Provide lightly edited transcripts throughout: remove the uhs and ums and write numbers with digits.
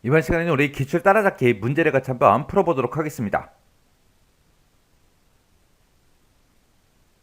이번 시간에는 우리 기출 따라잡기 문제를 같이 한번 풀어보도록 하겠습니다.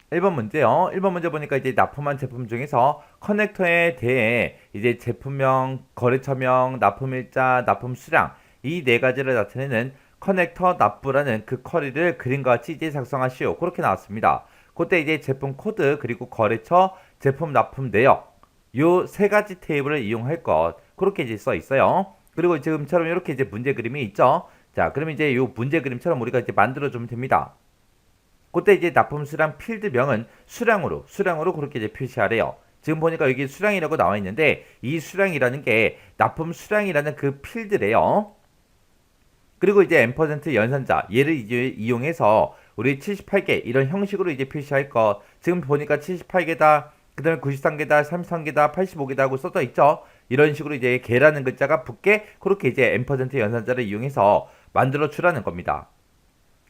1번 문제요. 1번 문제 보니까 이제 납품한 제품 중에서 커넥터에 대해 이제 제품명, 거래처명, 납품일자, 납품 수량 이 네 가지를 나타내는 커넥터 납부라는 그 쿼리를 그림과 같이 이제 작성하시오. 그렇게 나왔습니다. 그때 이제 제품 코드 그리고 거래처, 제품 납품 내역 요 세 가지 테이블을 이용할 것 그렇게 이제 써 있어요. 그리고 지금처럼 이렇게 이제 문제 그림이 있죠. 자, 그러면 이제 요 문제 그림처럼 우리가 이제 만들어주면 됩니다. 그때 이제 납품 수량 필드명은 수량으로 그렇게 이제 표시하래요. 지금 보니까 여기 수량이라고 나와 있는데 이 수량이라는 게 납품 수량이라는 그 필드래요. 그리고 이제 M% 연산자 얘를 이제 이용해서 우리 78개 이런 형식으로 이제 표시할 것. 지금 보니까 78개다. 그 다음에 93개다, 33개다, 85개다 하고 써져 있죠. 이런 식으로 이제 개라는 글자가 붙게 그렇게 이제 M% 연산자를 이용해서 만들어 주라는 겁니다.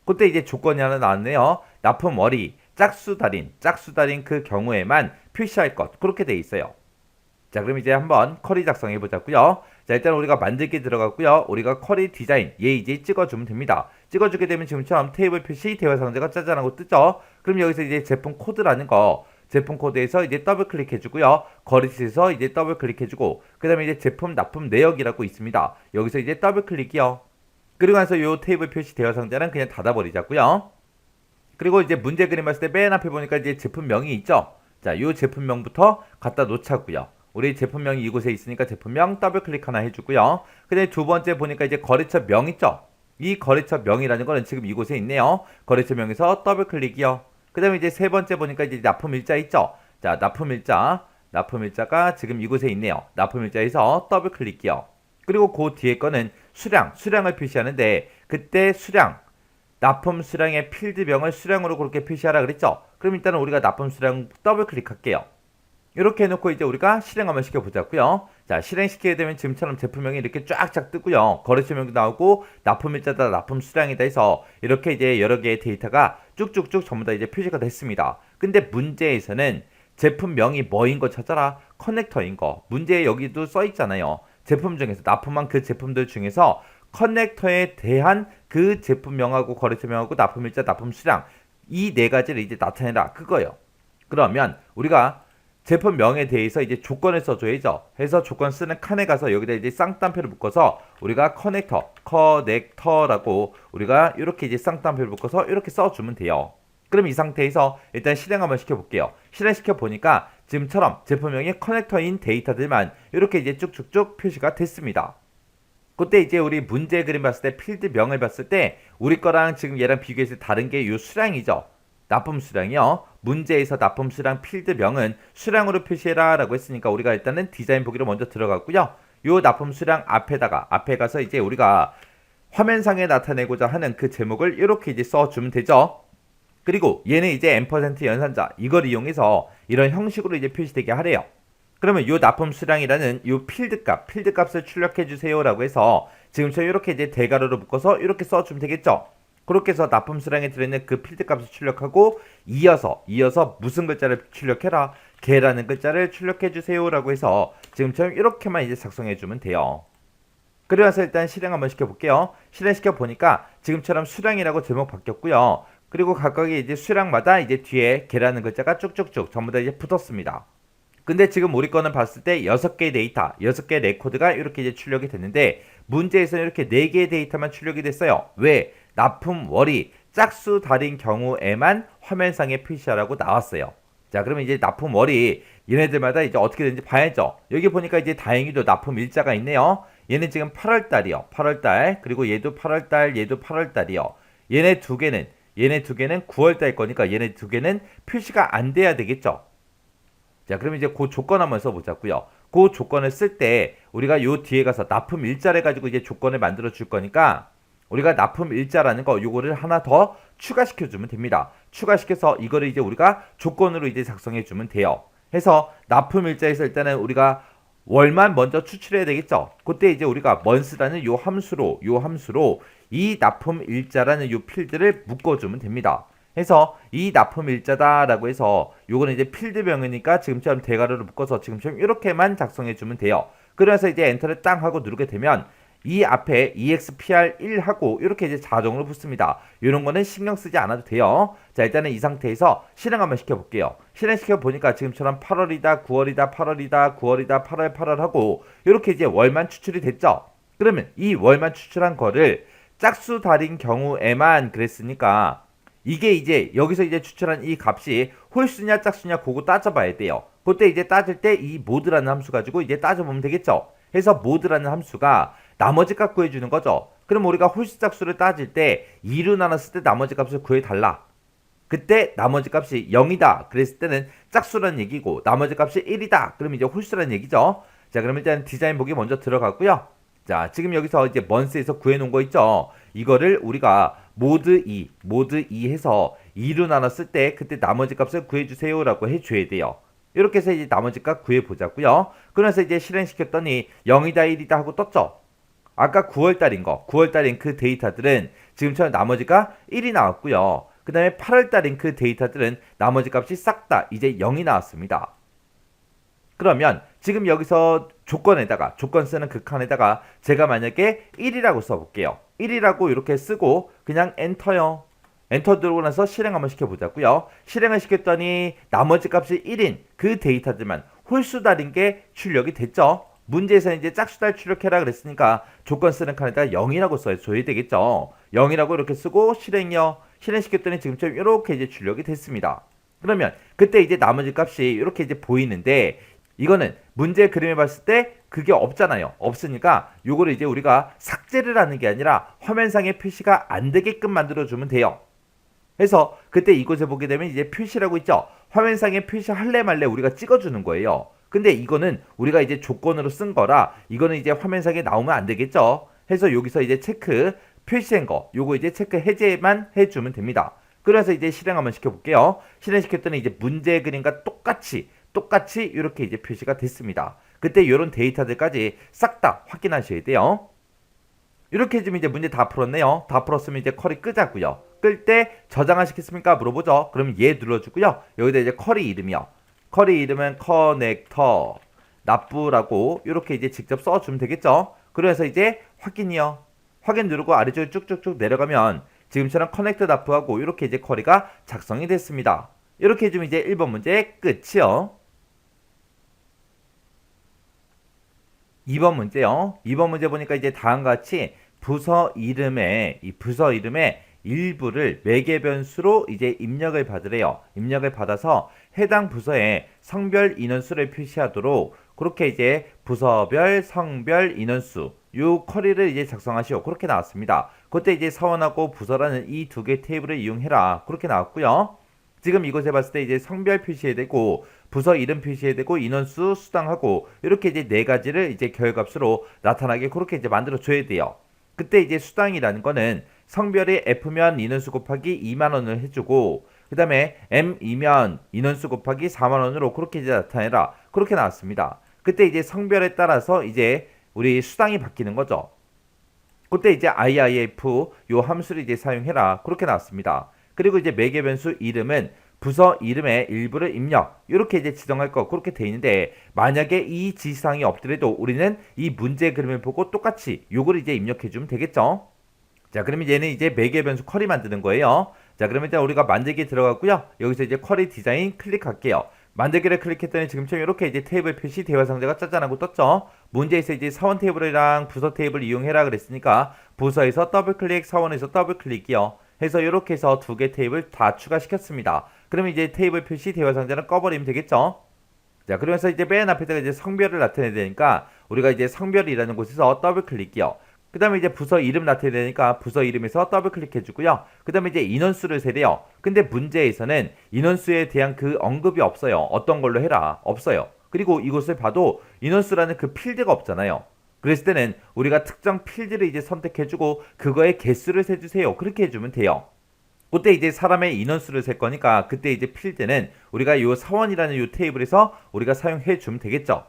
그때 이제 조건이 하나 나왔네요. 납품 월이 짝수달인 그 경우에만 표시할 것 그렇게 돼 있어요. 자, 그럼 이제 한번 쿼리 작성해 보자고요. 자, 일단 우리가 만들기 들어갔고요. 우리가 쿼리 디자인 얘 이제 찍어주면 됩니다. 찍어주게 되면 지금처럼 테이블 표시 대화 상자가 짜잔하고 뜨죠. 그럼 여기서 이제 제품 코드라는 거 제품 코드에서 이제 더블 클릭해주고요. 거래처에서 이제 더블 클릭해주고 그 다음에 이제 제품 납품 내역이라고 있습니다. 여기서 이제 더블 클릭이요. 그리고 나서 이 테이블 표시 대화 상자는 그냥 닫아버리자고요. 그리고 이제 문제 그림 봤을 때 맨 앞에 보니까 이제 제품명이 있죠. 자, 이 제품명부터 갖다 놓자고요. 우리 제품명이 이곳에 있으니까 제품명 더블 클릭 하나 해주고요. 그 다음에 두 번째 보니까 이제 거래처 명 있죠. 이 거래처 명이라는 거는 지금 이곳에 있네요. 거래처 명에서 더블 클릭이요. 그 다음에 이제 세 번째 보니까 이제 납품일자 있죠. 자, 납품일자가 지금 이곳에 있네요. 납품일자에서 더블 클릭이요. 그리고 그 뒤에 거는 수량을 표시하는데 그때 납품 수량의 필드명을 수량으로 그렇게 표시하라 그랬죠. 그럼 일단은 우리가 납품 수량 더블 클릭할게요. 이렇게 해놓고 이제 우리가 실행 한번 시켜보자고요. 자, 실행시키게 되면 지금처럼 제품명이 이렇게 쫙쫙 뜨고요. 거래처명도 나오고 납품일자다, 납품 수량이다 해서 이렇게 이제 여러 개의 데이터가 쭉쭉쭉 전부 다 이제 표시가 됐습니다. 근데 문제에서는 제품명이 뭐인 거 찾아라. 커넥터인 거. 문제에 여기도 써 있잖아요. 제품 중에서 납품한 그 제품들 중에서 커넥터에 대한 그 제품명하고 거래처명하고 납품일자, 납품 수량 이 네 가지를 이제 나타내라 그거예요. 그러면 우리가 제품명에 대해서 이제 조건을 써줘야죠. 해서 조건 쓰는 칸에 가서 여기다 이제 쌍따옴표를 묶어서 우리가 커넥터라고 우리가 이렇게 이제 쌍따옴표를 묶어서 이렇게 써주면 돼요. 그럼 이 상태에서 일단 실행 한번 시켜볼게요. 실행시켜 보니까 지금처럼 제품명이 커넥터인 데이터들만 이렇게 이제 쭉쭉쭉 표시가 됐습니다. 그때 이제 우리 문제 그림 봤을 때 필드명을 봤을 때 우리 거랑 지금 얘랑 비교해서 다른 게 요 수량이죠. 납품 수량이요. 문제에서 납품 수량 필드명은 수량으로 표시해라 라고 했으니까 우리가 일단은 디자인 보기로 먼저 들어갔고요. 요 납품 수량 앞에 가서 이제 우리가 화면상에 나타내고자 하는 그 제목을 이렇게 이제 써주면 되죠. 그리고 얘는 이제 M% 연산자 이걸 이용해서 이런 형식으로 이제 표시되게 하래요. 그러면 요 납품 수량이라는 요 필드값을 출력해 주세요라고 해서 지금처럼 이렇게 이제 대괄호로 묶어서 이렇게 써주면 되겠죠. 그렇게 해서 납품 수량에 들어있는 그 필드값을 출력하고 이어서 무슨 글자를 출력해라 개라는 글자를 출력해 주세요라고 해서 지금처럼 이렇게만 이제 작성해 주면 돼요. 그래서 일단 실행 한번 시켜볼게요. 실행시켜 보니까 지금처럼 수량이라고 제목 바뀌었고요. 그리고 각각의 이제 수량마다 이제 뒤에 개라는 글자가 쭉쭉쭉 전부 다 이제 붙었습니다. 근데 지금 우리 거는 봤을 때 6개의 데이터, 6개의 레코드가 이렇게 이제 출력이 됐는데 문제에서는 이렇게 4개의 데이터만 출력이 됐어요. 왜? 납품 월이 짝수 달인 경우에만 화면상에 표시하라고 나왔어요. 자, 그러면 이제 납품 월이 얘네들마다 이제 어떻게 되는지 봐야죠. 여기 보니까 이제 다행히도 납품 일자가 있네요. 얘는 지금 8월달이요. 8월달. 그리고 얘도 8월달, 얘도 8월달이요. 얘네 두 개는 9월달 거니까 얘네 두 개는 표시가 안 돼야 되겠죠. 자, 그럼 이제 그 조건 한번 써보자고요. 그 조건을 쓸 때 우리가 요 뒤에 가서 납품 일자를 가지고 이제 조건을 만들어 줄 거니까 우리가 납품 일자라는 거 요거를 하나 더 추가시켜 주면 됩니다. 추가시켜서 이거를 이제 우리가 조건으로 이제 작성해 주면 돼요. 해서 납품 일자에서 일단은 우리가 월만 먼저 추출해야 되겠죠. 그때 이제 우리가 month라는 요 함수로 이 납품 일자라는 요 필드를 묶어 주면 됩니다. 해서 이 납품 일자다라고 해서 요거는 이제 필드명이니까 지금처럼 대괄호를 묶어서 지금처럼 이렇게만 작성해 주면 돼요. 그래서 이제 엔터를 땅 하고 누르게 되면 이 앞에 expr1하고 이렇게 이제 자동으로 붙습니다. 이런 거는 신경 쓰지 않아도 돼요. 자, 일단은 이 상태에서 실행 한번 시켜볼게요. 실행시켜 보니까 지금처럼 8월이다, 9월이다, 8월이다, 9월이다, 8월, 8월 하고 이렇게 이제 월만 추출이 됐죠. 그러면 이 월만 추출한 거를 짝수 달인 경우에만 그랬으니까 이게 이제 여기서 이제 추출한 이 값이 홀수냐 짝수냐 그거 따져봐야 돼요. 그때 이제 따질 때 이 모드라는 함수 가지고 이제 따져보면 되겠죠. 해서 모드라는 함수가 나머지 값 구해주는 거죠. 그럼 우리가 홀수 짝수를 따질 때 2로 나눴을 때 나머지 값을 구해달라. 그때 나머지 값이 0이다 그랬을 때는 짝수라는 얘기고 나머지 값이 1이다 그럼 이제 홀수라는 얘기죠. 자, 그럼 일단 디자인 보기 먼저 들어가고요. 자, 지금 여기서 이제 먼스에서 구해놓은 거 있죠. 이거를 우리가 모드 2 해서 2로 나눴을 때 그때 나머지 값을 구해주세요 라고 해줘야 돼요. 이렇게 해서 이제 나머지 값 구해보자고요. 그래서 이제 실행시켰더니 0이다 1이다 하고 떴죠. 아까 9월달인 그 데이터들은 지금처럼 나머지가 1이 나왔고요. 그 다음에 8월달인 그 데이터들은 나머지 값이 싹 다 이제 0이 나왔습니다. 그러면 지금 여기서 조건 쓰는 그 칸에다가 제가 만약에 1이라고 써볼게요. 1이라고 이렇게 쓰고 그냥 엔터요. 엔터 들어오고 나서 실행 한번 시켜보자고요. 실행을 시켰더니 나머지 값이 1인 그 데이터들만 홀수 달인 게 출력이 됐죠. 문제에서 이제 짝수달 출력해라 그랬으니까 조건 쓰는 칸에다가 0이라고 써줘야 되겠죠. 0이라고 이렇게 쓰고 실행요. 실행시켰더니 지금처럼 이렇게 이제 출력이 됐습니다. 그러면 그때 이제 나머지 값이 이렇게 이제 보이는데 이거는 문제 그림에 봤을 때 그게 없잖아요. 없으니까 요거를 이제 우리가 삭제를 하는 게 아니라 화면상에 표시가 안 되게끔 만들어주면 돼요. 그래서 그때 이곳에 보게 되면 이제 표시라고 있죠. 화면상에 표시할래 말래 우리가 찍어주는 거예요. 근데 이거는 우리가 이제 조건으로 쓴 거라 이거는 이제 화면상에 나오면 안 되겠죠. 해서 여기서 이제 체크 표시된 거 요거 이제 체크 해제만 해주면 됩니다. 그래서 이제 실행 한번 시켜볼게요. 실행시켰더니 이제 문제 그림과 똑같이 이렇게 이제 표시가 됐습니다. 그때 이런 데이터들까지 싹 다 확인하셔야 돼요. 이렇게 해주면 이제 문제 다 풀었네요. 다 풀었으면 이제 쿼리 끄자고요. 끌 때 저장하시겠습니까? 물어보죠. 그럼 얘 눌러주고요. 여기다 이제 쿼리 이름이요. 쿼리 이름은 커넥터 납부라고 이렇게 이제 직접 써주면 되겠죠. 그래서 이제 확인이요. 확인 누르고 아래쪽에 쭉쭉쭉 내려가면 지금처럼 커넥터 납부하고 이렇게 이제 쿼리가 작성이 됐습니다. 이렇게 해주면 이제 1번 문제 끝이요. 2번 문제요. 2번 문제 보니까 이제 다음과 같이 부서 이름에 일부를 매개 변수로 이제 입력을 받으래요. 입력을 받아서 해당 부서에 성별 인원수를 표시하도록 그렇게 이제 부서별 성별 인원수 요 쿼리를 이제 작성하시오. 그렇게 나왔습니다. 그때 이제 사원하고 부서라는 이 두 개 테이블을 이용해라. 그렇게 나왔고요. 지금 이곳에 봤을 때 이제 성별 표시해야 되고 부서 이름 표시해야 되고 인원수 수당하고 이렇게 이제 네 가지를 이제 결값으로 나타나게 그렇게 이제 만들어 줘야 돼요. 그때 이제 수당이라는 거는 성별이 F면 인원수 곱하기 2만 원을 해주고 그 다음에 M이면 인원수 곱하기 4만 원으로 그렇게 이제 나타내라. 그렇게 나왔습니다. 그때 이제 성별에 따라서 이제 우리 수당이 바뀌는 거죠. 그때 이제 IIF 요 함수를 이제 사용해라. 그렇게 나왔습니다. 그리고 이제 매개 변수 이름은 부서 이름의 일부를 입력 이렇게 이제 지정할 거 그렇게 돼 있는데 만약에 이 지시사항이 없더라도 우리는 이 문제 그림을 보고 똑같이 요거를 이제 입력해 주면 되겠죠. 자, 그러면 얘는 이제 매개 변수 쿼리 만드는 거예요. 자, 그러면 일단 우리가 만들기 들어갔고요. 여기서 이제 쿼리 디자인 클릭할게요. 만들기를 클릭했더니 지금처럼 이렇게 이제 테이블 표시 대화 상자가 짜잔하고 떴죠. 문제에서 이제 사원 테이블이랑 부서 테이블 이용해라 그랬으니까 부서에서 더블 클릭, 사원에서 더블 클릭이요. 해서 이렇게 해서 두 개 테이블 다 추가시켰습니다. 그러면 이제 테이블 표시 대화 상자는 꺼버리면 되겠죠. 자, 그러면서 이제 맨 앞에다가 이제 성별을 나타내야 되니까 우리가 이제 성별이라는 곳에서 더블 클릭이요. 그 다음에 이제 부서 이름 나타내야 되니까 부서 이름에서 더블 클릭해주고요. 그 다음에 이제 인원수를 세래요. 근데 문제에서는 인원수에 대한 그 언급이 없어요. 어떤 걸로 해라. 없어요. 그리고 이곳을 봐도 인원수라는 그 필드가 없잖아요. 그랬을 때는 우리가 특정 필드를 이제 선택해주고 그거의 개수를 세주세요. 그렇게 해주면 돼요. 그때 이제 사람의 인원수를 셀 거니까 그때 이제 필드는 우리가 요 사원이라는 요 테이블에서 우리가 사용해 주면 되겠죠.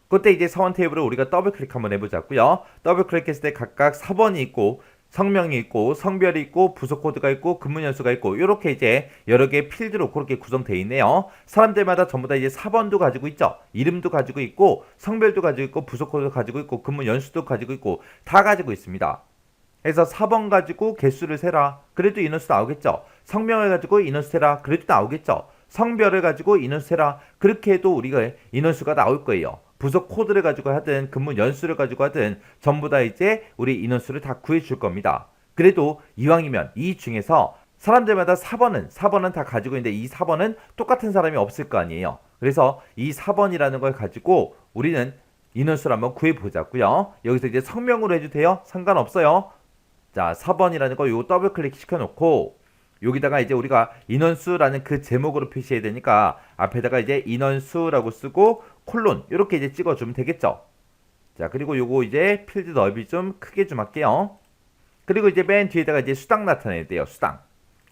그때 이제 사원 테이블을 우리가 더블 클릭 한번 해보자고요. 더블 클릭했을 때 각각 4번이 있고 성명이 있고 성별이 있고 부서 코드가 있고 근무 연수가 있고 이렇게 이제 여러 개의 필드로 그렇게 구성되어 있네요. 사람들마다 전부 다 이제 4번도 가지고 있죠. 이름도 가지고 있고 성별도 가지고 있고 부서 코드도 가지고 있고 근무 연수도 가지고 있고 다 가지고 있습니다. 그래서 4번 가지고 개수를 세라. 그래도 인원수 나오겠죠. 성명을 가지고 인원수 세라. 그래도 나오겠죠. 성별을 가지고 인원수 세라. 그렇게 해도 우리가 인원수가 나올 거예요. 부서 코드를 가지고 하든 근무 연수를 가지고 하든 전부 다 이제 우리 인원수를 다 구해줄 겁니다. 그래도 이왕이면 이 중에서 사람들마다 4번은 다 가지고 있는데 이 4번은 똑같은 사람이 없을 거 아니에요. 그래서 이 4번이라는 걸 가지고 우리는 인원수를 한번 구해보자고요. 여기서 이제 성명으로 해도 돼요? 상관없어요. 자, 4번이라는 거 요거 더블 클릭 시켜놓고 여기다가 이제 우리가 인원수라는 그 제목으로 표시해야 되니까 앞에다가 이제 인원수라고 쓰고 콜론 이렇게 이제 찍어주면 되겠죠. 자, 그리고 요거 이제 필드 넓이 좀 크게 좀 할게요. 그리고 이제 맨 뒤에다가 이제 수당 나타내야 돼요. 수당.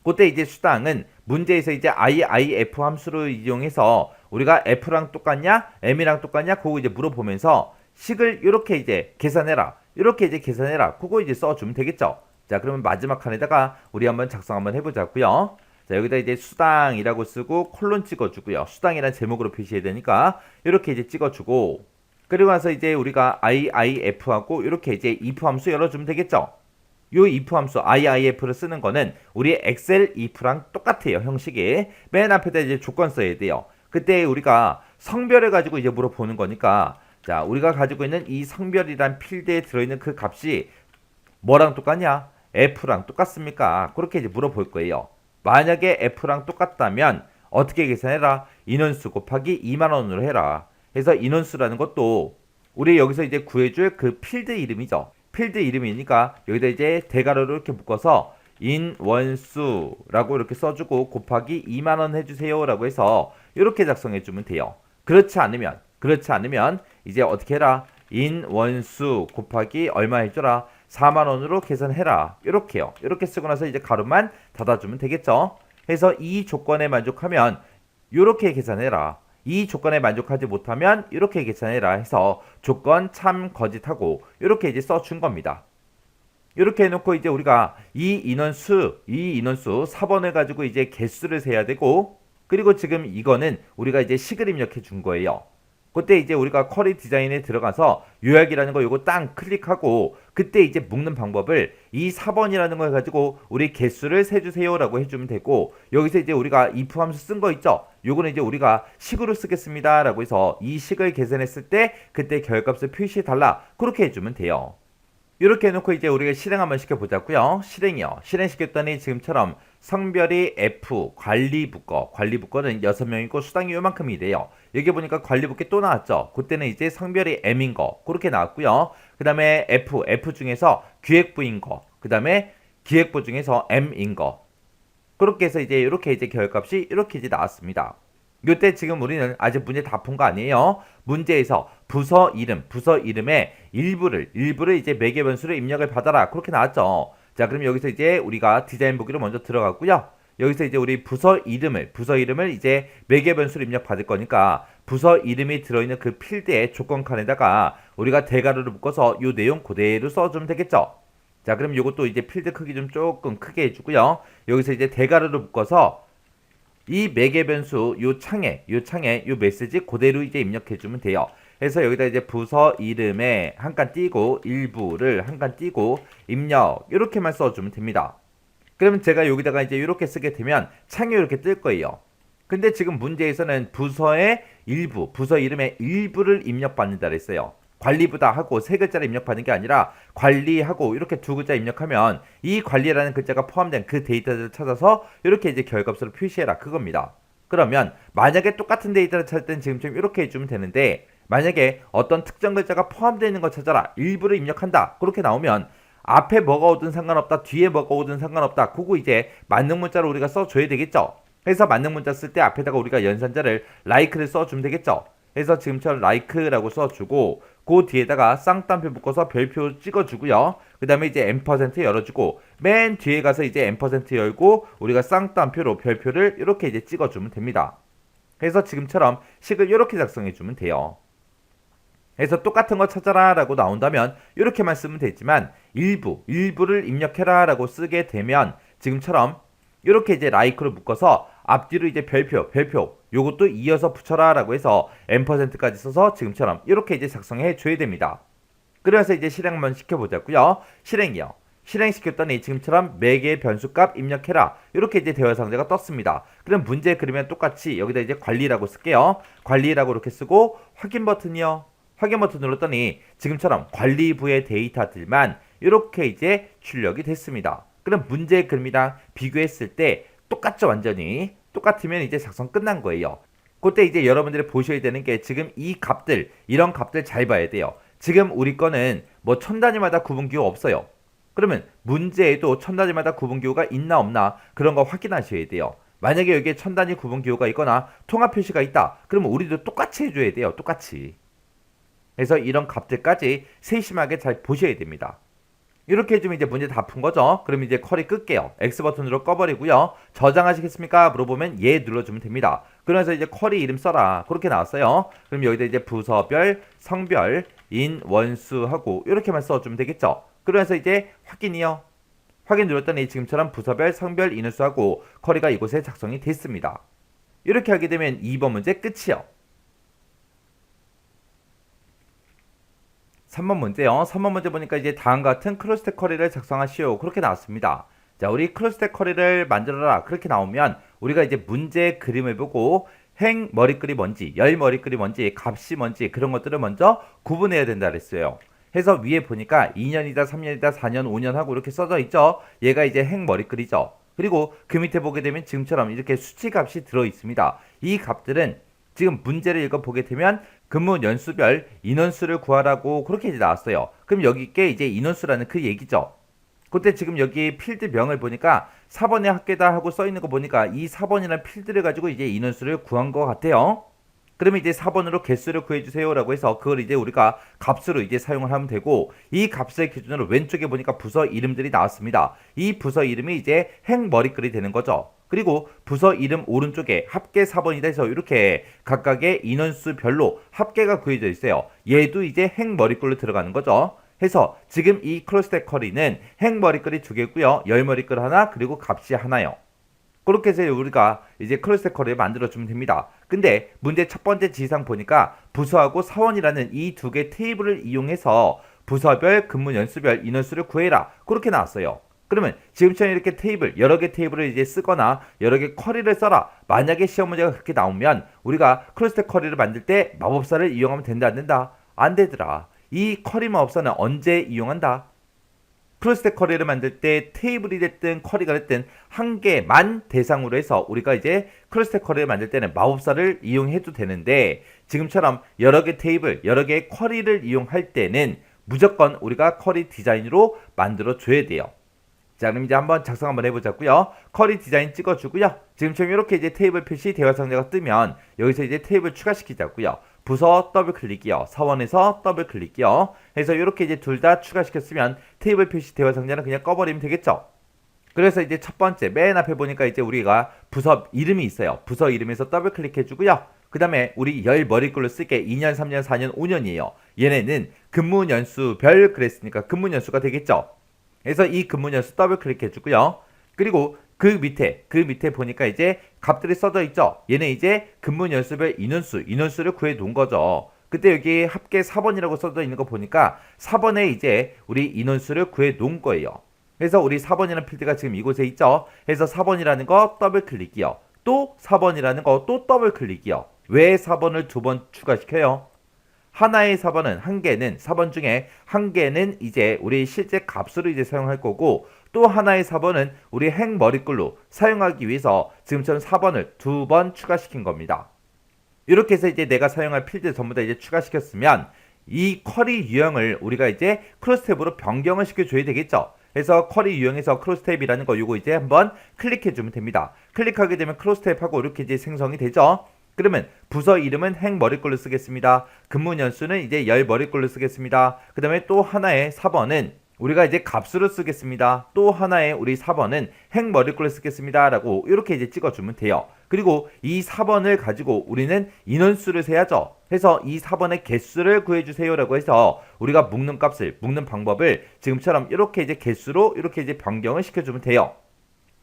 그때 이제 수당은 문제에서 이제 IIF 함수를 이용해서 우리가 F랑 똑같냐 M이랑 똑같냐 그거 이제 물어보면서 식을 이렇게 이제 계산해라. 이렇게 이제 계산해라. 그거 이제 써주면 되겠죠. 자, 그러면 마지막 칸에다가 우리 한번 작성 한번 해보자고요. 자, 여기다 이제 수당이라고 쓰고 콜론 찍어주고요. 수당이라는 제목으로 표시해야 되니까 이렇게 이제 찍어주고 그리고 나서 이제 우리가 IIF하고 이렇게 이제 if 함수 열어주면 되겠죠. 요 if 함수 IIF를 쓰는 거는 우리 엑셀 if랑 똑같아요. 형식이. 맨 앞에다 이제 조건 써야 돼요. 그때 우리가 성별을 가지고 이제 물어보는 거니까 자, 우리가 가지고 있는 이 성별이란 필드에 들어있는 그 값이 뭐랑 똑같냐? F랑 똑같습니까? 그렇게 이제 물어볼 거예요. 만약에 F랑 똑같다면 어떻게 계산해라? 인원수 곱하기 2만원으로 해라. 그래서 인원수라는 것도 우리 여기서 이제 구해줄 그 필드 이름이죠. 필드 이름이니까 여기다 이제 대괄호로 이렇게 묶어서 인원수라고 이렇게 써주고 곱하기 2만원 해주세요 라고 해서 이렇게 작성해주면 돼요. 그렇지 않으면 이제 어떻게 해라? 인원수 곱하기 얼마 해줘라? 4만원으로 계산해라. 이렇게요. 이렇게 쓰고 나서 이제 가로만 닫아주면 되겠죠. 그래서 이 조건에 만족하면 이렇게 계산해라. 이 조건에 만족하지 못하면 이렇게 계산해라 해서 조건 참 거짓하고 이렇게 이제 써준 겁니다. 이렇게 해놓고 이제 우리가 이 인원수 4번을 가지고 이제 개수를 세야 되고 그리고 지금 이거는 우리가 이제 식을 입력해 준 거예요. 그때 이제 우리가 쿼리 디자인에 들어가서 요약이라는 거 요거 땅 클릭하고 그때 이제 묶는 방법을 이 4번이라는 걸 가지고 우리 개수를 세주세요 라고 해주면 되고 여기서 이제 우리가 if 함수 쓴 거 있죠. 요거는 이제 우리가 식으로 쓰겠습니다 라고 해서 이 식을 계산했을 때 그때 결값을 표시해 달라 그렇게 해주면 돼요. 이렇게 해놓고 이제 우리가 실행 한번 시켜보자고요. 실행이요. 실행시켰더니 지금처럼 성별이 F, 관리부거는 6명이고 수당이 요만큼이 돼요. 여기 보니까 관리부께 또 나왔죠. 그때는 이제 성별이 M인 거 그렇게 나왔고요. 그 다음에 F 중에서 기획부인 거, 그 다음에 기획부 중에서 M인 거 그렇게 해서 이제 이렇게 이제 결값이 이렇게 이제 나왔습니다. 이때 지금 우리는 아직 문제 다 푼 거 아니에요. 문제에서 부서 이름의 일부를 이제 매개 변수로 입력을 받아라 그렇게 나왔죠. 자, 그럼 여기서 이제 우리가 디자인 보기로 먼저 들어갔고요. 여기서 이제 우리 부서 이름을 이제 매개 변수로 입력 받을 거니까 부서 이름이 들어있는 그 필드의 조건 칸에다가 우리가 대괄호를 묶어서 이 내용 그대로 써주면 되겠죠. 자, 그럼 이것도 이제 필드 크기 좀 조금 크게 해주고요. 여기서 이제 대괄호를 묶어서 이 매개 변수 요 창에 요 메시지 그대로 이제 입력해 주면 돼요. 그래서 여기다 이제 부서 이름에 한 칸 띄고 일부를 한 칸 띄고 입력 이렇게만 써주면 됩니다. 그러면 제가 여기다가 이제 이렇게 쓰게 되면 창이 이렇게 뜰 거예요. 근데 지금 문제에서는 부서의 일부, 부서 이름의 일부를 입력받는다 그랬어요. 관리부다 하고 세 글자를 입력받는 게 아니라 관리하고 이렇게 두 글자 입력하면 이 관리라는 글자가 포함된 그 데이터를 찾아서 이렇게 이제 결값으로 표시해라 그겁니다. 그러면 만약에 똑같은 데이터를 찾을 땐 지금처럼 이렇게 해주면 되는데 만약에 어떤 특정 글자가 포함되어 있는 거 찾아라 일부를 입력한다 그렇게 나오면 앞에 뭐가 오든 상관없다 뒤에 뭐가 오든 상관없다 그거 이제 만능 문자로 우리가 써줘야 되겠죠. 그래서 만능 문자 쓸 때 앞에다가 우리가 연산자를 like를 써주면 되겠죠. 그래서 지금처럼 like라고 써주고 그 뒤에다가 쌍따옴표 묶어서 별표 찍어주고요. 그 다음에 이제 M% 열어주고 맨 뒤에 가서 이제 M% 열고 우리가 쌍따옴표로 별표를 이렇게 이제 찍어주면 됩니다. 그래서 지금처럼 식을 이렇게 작성해주면 돼요. 해서 똑같은 거 찾아라 라고 나온다면 이렇게만 쓰면 되지만 일부를 입력해라 라고 쓰게 되면 지금처럼 이렇게 이제 like를 묶어서 앞뒤로 이제 별표 요것도 이어서 붙여라 라고 해서 %까지 써서 지금처럼 이렇게 이제 작성해 줘야 됩니다. 그래서 이제 실행 한번 시켜보자고요. 실행이요. 실행시켰더니 지금처럼 매개의 변수값 입력해라 이렇게 이제 대화 상자가 떴습니다. 그럼 문제 그리면 똑같이 여기다 이제 관리라고 쓸게요. 관리라고 이렇게 쓰고 확인 버튼이요. 확인 버튼 눌렀더니 지금처럼 관리부의 데이터들만 이렇게 이제 출력이 됐습니다. 그럼 문제 그림이랑 비교했을 때 똑같죠. 완전히 똑같으면 이제 작성 끝난 거예요. 그때 이제 여러분들이 보셔야 되는 게 지금 이 값들 이런 값들 잘 봐야 돼요. 지금 우리 거는 뭐 천 단위마다 구분기호 없어요. 그러면 문제에도 천 단위마다 구분기호가 있나 없나 그런 거 확인하셔야 돼요. 만약에 여기에 천 단위 구분기호가 있거나 통합 표시가 있다. 그러면 우리도 똑같이 해줘야 돼요. 똑같이. 그래서 이런 값들까지 세심하게 잘 보셔야 됩니다. 이렇게 해주면 이제 문제 다 푼 거죠. 그럼 이제 쿼리 끌게요. X 버튼으로 꺼버리고요. 저장하시겠습니까? 물어보면 예 눌러주면 됩니다. 그러면서 이제 쿼리 이름 써라. 그렇게 나왔어요. 그럼 여기다 이제 부서별, 성별, 인, 원수하고 이렇게만 써주면 되겠죠. 그러면서 이제 확인이요. 확인 눌렀더니 지금처럼 부서별, 성별, 인원수하고 쿼리가 이곳에 작성이 됐습니다. 이렇게 하게 되면 2번 문제 끝이요. 3번 문제요. 3번 문제 보니까 이제 다음과 같은 크로스텍 쿼리를 작성하시오. 그렇게 나왔습니다. 자, 우리 크로스텍 쿼리를 만들어라. 그렇게 나오면 우리가 이제 문제 그림을 보고 행 머리글이 뭔지, 열 머리글이 뭔지, 값이 뭔지 그런 것들을 먼저 구분해야 된다 그랬어요. 해서 위에 보니까 2년이다, 3년이다, 4년, 5년 하고 이렇게 써져 있죠. 얘가 이제 행 머리글이죠. 그리고 그 밑에 보게 되면 지금처럼 이렇게 수치 값이 들어 있습니다. 이 값들은 지금 문제를 읽어보게 되면 근무 연수별 인원수를 구하라고 그렇게 이제 나왔어요. 그럼 여기께 이제 인원수라는 그 얘기죠. 그때 지금 여기 필드명을 보니까 4번의 학계다 하고 써있는 거 보니까 이 4번이라는 필드를 가지고 이제 인원수를 구한 것 같아요. 그러면 이제 4번으로 개수를 구해주세요 라고 해서 그걸 이제 우리가 값으로 이제 사용을 하면 되고 이 값을 기준으로 왼쪽에 보니까 부서 이름들이 나왔습니다. 이 부서 이름이 이제 행 머리글이 되는 거죠. 그리고 부서 이름 오른쪽에 합계 4번이다 해서 이렇게 각각의 인원수별로 합계가 구해져 있어요. 얘도 이제 행 머리글로 들어가는 거죠. 해서 지금 이 크로스텍 쿼리는 행 머리글이 2개고요. 열 머리글 하나 그리고 값이 하나요. 그렇게 해서 우리가 이제 크로스텍 쿼리를 만들어주면 됩니다. 근데 문제 첫 번째 지시사항 보니까 부서하고 사원이라는 이 두 개 테이블을 이용해서 부서별, 근무 연수별 인원수를 구해라. 그렇게 나왔어요. 그러면 지금처럼 이렇게 테이블, 여러 개 테이블을 이제 쓰거나 여러 개 쿼리를 써라. 만약에 시험 문제가 그렇게 나오면 우리가 크로스텍 쿼리를 만들 때 마법사를 이용하면 된다, 안 된다? 안 되더라. 이 쿼리 마법사는 언제 이용한다? 크로스텍 쿼리를 만들 때 테이블이 됐든 쿼리가 됐든 한 개만 대상으로 해서 우리가 이제 크로스텍 쿼리를 만들 때는 마법사를 이용해도 되는데 지금처럼 여러 개 테이블, 여러 개의 쿼리를 이용할 때는 무조건 우리가 쿼리 디자인으로 만들어 줘야 돼요. 자, 그럼 이제 한번 작성 한번 해보자고요. 쿼리 디자인 찍어주고요. 지금처럼 이렇게 이제 테이블 표시 대화 상자가 뜨면 여기서 이제 테이블 추가시키자고요. 부서 더블 클릭이요. 사원에서 더블 클릭이요. 해서 이렇게 이제 둘 다 추가시켰으면 테이블 표시 대화 상자는 그냥 꺼버리면 되겠죠. 그래서 이제 첫 번째 맨 앞에 보니까 이제 우리가 부서 이름이 있어요. 부서 이름에서 더블 클릭해주고요. 그 다음에 우리 열 머리글로 쓸게 2년, 3년, 4년, 5년이에요. 얘네는 근무 연수별 그랬으니까 근무 연수가 되겠죠. 그래서 이 근무 연수 더블 클릭해주고요. 그리고 그 밑에 보니까 이제 값들이 써져 있죠. 얘는 이제 근무 연수별 인원수를 구해 놓은 거죠. 그때 여기 합계 4번이라고 써져 있는 거 보니까 4번에 이제 우리 인원수를 구해 놓은 거예요. 그래서 우리 4번이라는 필드가 지금 이곳에 있죠. 그래서 4번이라는 거 더블 클릭이요. 또 4번이라는 거 또 더블 클릭이요. 왜 4번을 두 번 추가시켜요? 하나의 4번은 한 개는 4번 중에 한 개는 이제 우리 실제 값으로 이제 사용할 거고 또 하나의 4번은 우리 행 머리글로 사용하기 위해서 지금처럼 4번을 두 번 추가시킨 겁니다. 이렇게 해서 이제 내가 사용할 필드 전부 다 이제 추가시켰으면 이 쿼리 유형을 우리가 이제 크로스탭으로 변경을 시켜줘야 되겠죠. 그래서 쿼리 유형에서 크로스탭이라는 거 요거 이제 한번 클릭해주면 됩니다. 클릭하게 되면 크로스탭하고 이렇게 이제 생성이 되죠. 그러면 부서 이름은 행 머리글로 쓰겠습니다. 근무 연수는 이제 열 머리글로 쓰겠습니다. 그 다음에 또 하나의 4번은 우리가 이제 값으로 쓰겠습니다. 또 하나의 우리 4번은 행 머리글로 쓰겠습니다. 라고 이렇게 이제 찍어주면 돼요. 그리고 이 4번을 가지고 우리는 인원수를 세야죠. 해서 이 4번의 개수를 구해주세요라고 해서 우리가 묶는 값을, 묶는 방법을 지금처럼 이렇게 이제 개수로 이렇게 이제 변경을 시켜주면 돼요.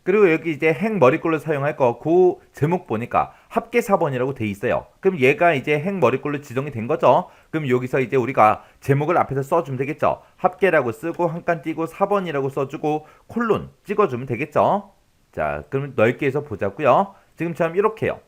그리고 여기 이제 행머리꼴로 사용할 거, 그 제목 보니까 합계 4번이라고 돼 있어요. 그럼 얘가 이제 행머리꼴로 지정이 된 거죠. 그럼 여기서 이제 우리가 제목을 앞에서 써주면 되겠죠. 합계라고 쓰고 한 칸 띄고 4번이라고 써주고 콜론 찍어주면 되겠죠. 자, 그럼 넓게 해서 보자고요. 지금처럼 이렇게요.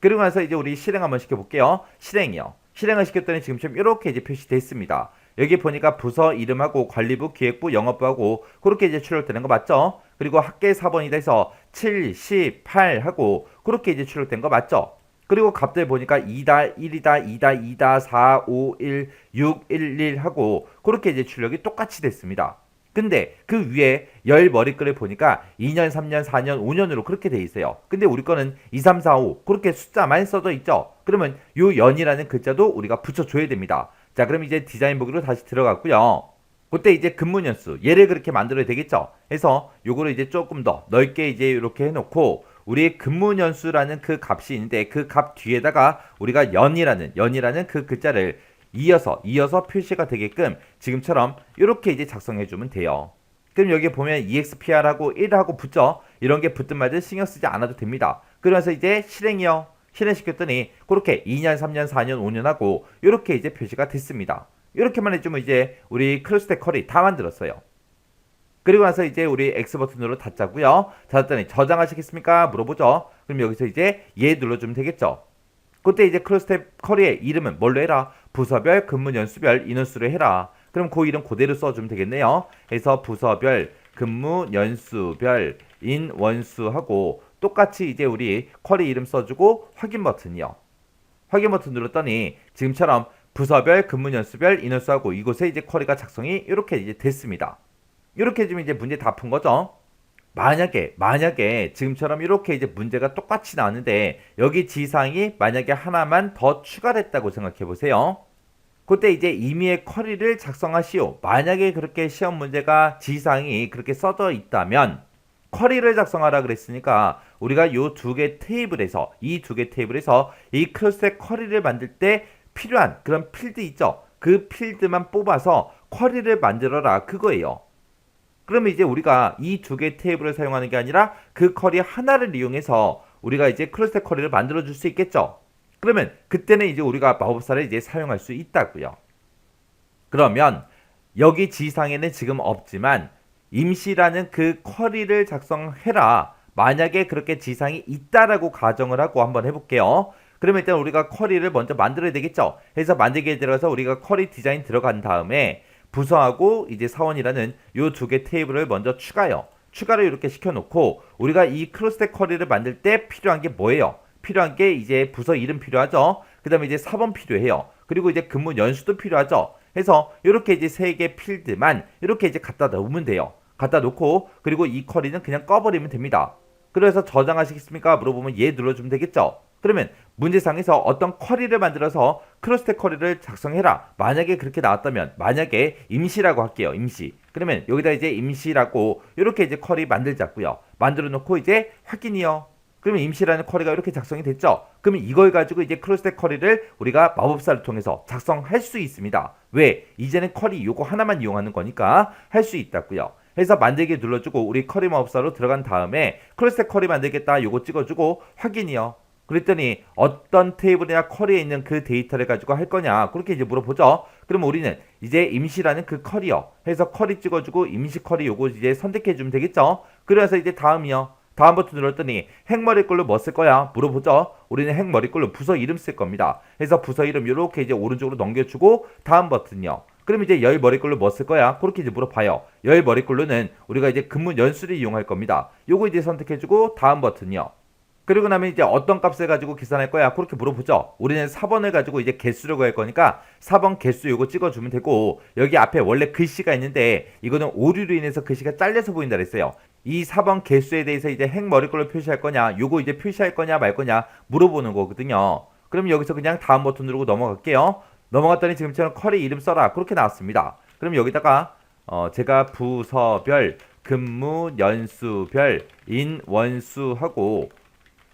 그리고 나서 이제 우리 실행 한번 시켜볼게요. 실행이요. 실행을 시켰더니 지금처럼 이렇게 이제 표시됐습니다. 여기 보니까 부서 이름하고 관리부, 기획부, 영업부하고 그렇게 이제 출력되는 거 맞죠? 그리고 합계 4번이 돼서 7, 10, 8 하고 그렇게 이제 출력된 거 맞죠? 그리고 값들 보니까 2다, 1이다, 2다, 2다, 4, 5, 1, 6, 1, 1 하고 그렇게 이제 출력이 똑같이 됐습니다. 근데 그 위에 열 머리글을 보니까 2년, 3년, 4년, 5년으로 그렇게 돼 있어요. 근데 우리 거는 2, 3, 4, 5 그렇게 숫자만 써져 있죠. 그러면 요 연이라는 글자도 우리가 붙여줘야 됩니다. 자, 그럼 이제 디자인 보기로 다시 들어갔고요. 그때 이제 근무연수 얘를 그렇게 만들어야 되겠죠. 해서 요거를 이제 조금 더 넓게 이제 이렇게 해놓고 우리 근무연수라는 그 값이 있는데 그 값 뒤에다가 우리가 연이라는 그 글자를 이어서 표시가 되게끔 지금처럼 이렇게 이제 작성해 주면 돼요. 그럼 여기 보면 EXPR하고 1하고 붙죠. 이런 게 붙든 말든 신경 쓰지 않아도 됩니다. 그러면서 이제 실행이요. 실행시켰더니 그렇게 2년, 3년, 4년, 5년 하고 이렇게 이제 표시가 됐습니다. 이렇게만 해주면 이제 우리 크로스텍 컬이 다 만들었어요. 그리고 나서 이제 우리 X 버튼으로 닫자고요. 닫았더니 저장하시겠습니까? 물어보죠. 그럼 여기서 이제 예 눌러주면 되겠죠. 그때 이제 크로스텍 컬의 이름은 뭘로 해라? 부서별, 근무 연수별, 인원수로 해라. 그럼 그 이름 그대로 써주면 되겠네요. 그래서 부서별, 근무 연수별, 인원수하고 똑같이 이제 우리 컬의 이름 써주고 확인 버튼이요. 확인 버튼 눌렀더니 지금처럼 부서별, 근무 연수별, 인원수하고 이곳에 이제 쿼리가 작성이 이렇게 이제 됐습니다. 이렇게 해주면 이제 문제 다 푼 거죠. 만약에 지금처럼 이렇게 이제 문제가 똑같이 나왔는데 여기 지상이 만약에 하나만 더 추가됐다고 생각해 보세요. 그때 이제 임의의 쿼리를 작성하시오. 만약에 그렇게 시험 문제가 지상이 그렇게 써져 있다면 쿼리를 작성하라 그랬으니까 우리가 요 두 개 테이블에서 이 크로스텍 쿼리를 만들 때 필요한 그런 필드 있죠. 그 필드만 뽑아서 쿼리를 만들어라 그거예요. 그러면 이제 우리가 이 두 개 테이블을 사용하는 게 아니라 그 쿼리 하나를 이용해서 우리가 이제 크로스텍 쿼리를 만들어 줄 수 있겠죠. 그러면 그때는 이제 우리가 마법사를 이제 사용할 수 있다고요. 그러면 여기 지상에는 지금 없지만 임시라는 그 쿼리를 작성해라. 만약에 그렇게 지상이 있다라고 가정을 하고 한번 해볼게요. 그러면 일단 우리가 쿼리를 먼저 만들어야 되겠죠. 해서 만들기에 들어가서 우리가 쿼리 디자인 들어간 다음에 부서하고 이제 사원이라는 요 두 개 테이블을 먼저 추가를 이렇게 시켜놓고 우리가 이 크로스텍 쿼리를 만들 때 필요한 게 뭐예요? 필요한 게 이제 부서 이름 필요하죠. 그 다음에 이제 사번 필요해요. 그리고 이제 근무 연수도 필요하죠. 해서 이렇게 이제 세 개 필드만 이렇게 이제 갖다 놓으면 돼요. 갖다 놓고 그리고 이 쿼리는 그냥 꺼버리면 됩니다. 그래서 저장하시겠습니까? 물어보면 예 눌러주면 되겠죠. 그러면 문제상에서 어떤 쿼리를 만들어서 크로스텍 쿼리를 작성해라. 만약에 그렇게 나왔다면 만약에 임시라고 할게요. 임시. 그러면 여기다 이제 임시라고 이렇게 이제 쿼리 만들자고요. 만들어 놓고 이제 확인이요. 그러면 임시라는 쿼리가 이렇게 작성이 됐죠. 그러면 이걸 가지고 이제 크로스텍 쿼리를 우리가 마법사를 통해서 작성할 수 있습니다. 왜? 이제는 쿼리 요거 하나만 이용하는 거니까 할 수 있다고요. 해서 만들기 눌러주고 우리 쿼리 마법사로 들어간 다음에 크로스텍 쿼리 만들겠다 요거 찍어주고 확인이요. 그랬더니 어떤 테이블이나 쿼리에 있는 그 데이터를 가지고 할 거냐 그렇게 이제 물어보죠. 그러면 우리는 이제 임시라는 그 쿼리요 해서 쿼리 찍어주고 임시 쿼리 요거 이제 선택해 주면 되겠죠. 그래서 이제 다음이요. 다음 버튼 눌렀더니 행머리꼴로 뭐 쓸 거야 물어보죠. 우리는 행머리꼴로 부서 이름 쓸 겁니다. 해서 부서 이름 요렇게 이제 오른쪽으로 넘겨주고 다음 버튼요. 그럼 이제 열 머리꼴로 뭐 쓸 거야? 그렇게 이제 물어봐요. 열 머리꼴로는 우리가 이제 근무 연수를 이용할 겁니다. 요거 이제 선택해주고 다음 버튼요. 그리고 나면 이제 어떤 값을 가지고 계산할 거야? 그렇게 물어보죠. 우리는 4번을 가지고 이제 개수를 구할 거니까 4번 개수 요거 찍어주면 되고 여기 앞에 원래 글씨가 있는데 이거는 오류로 인해서 글씨가 잘려서 보인다 그랬어요. 이 4번 개수에 대해서 이제 행머리꼴로 표시할 거냐 요거 이제 표시할 거냐 말 거냐 물어보는 거거든요. 그럼 여기서 그냥 다음 버튼 누르고 넘어갈게요. 넘어갔더니 지금처럼 쿼리 이름 써라 그렇게 나왔습니다. 그럼 여기다가 제가 부서별, 근무 연수별, 인원수하고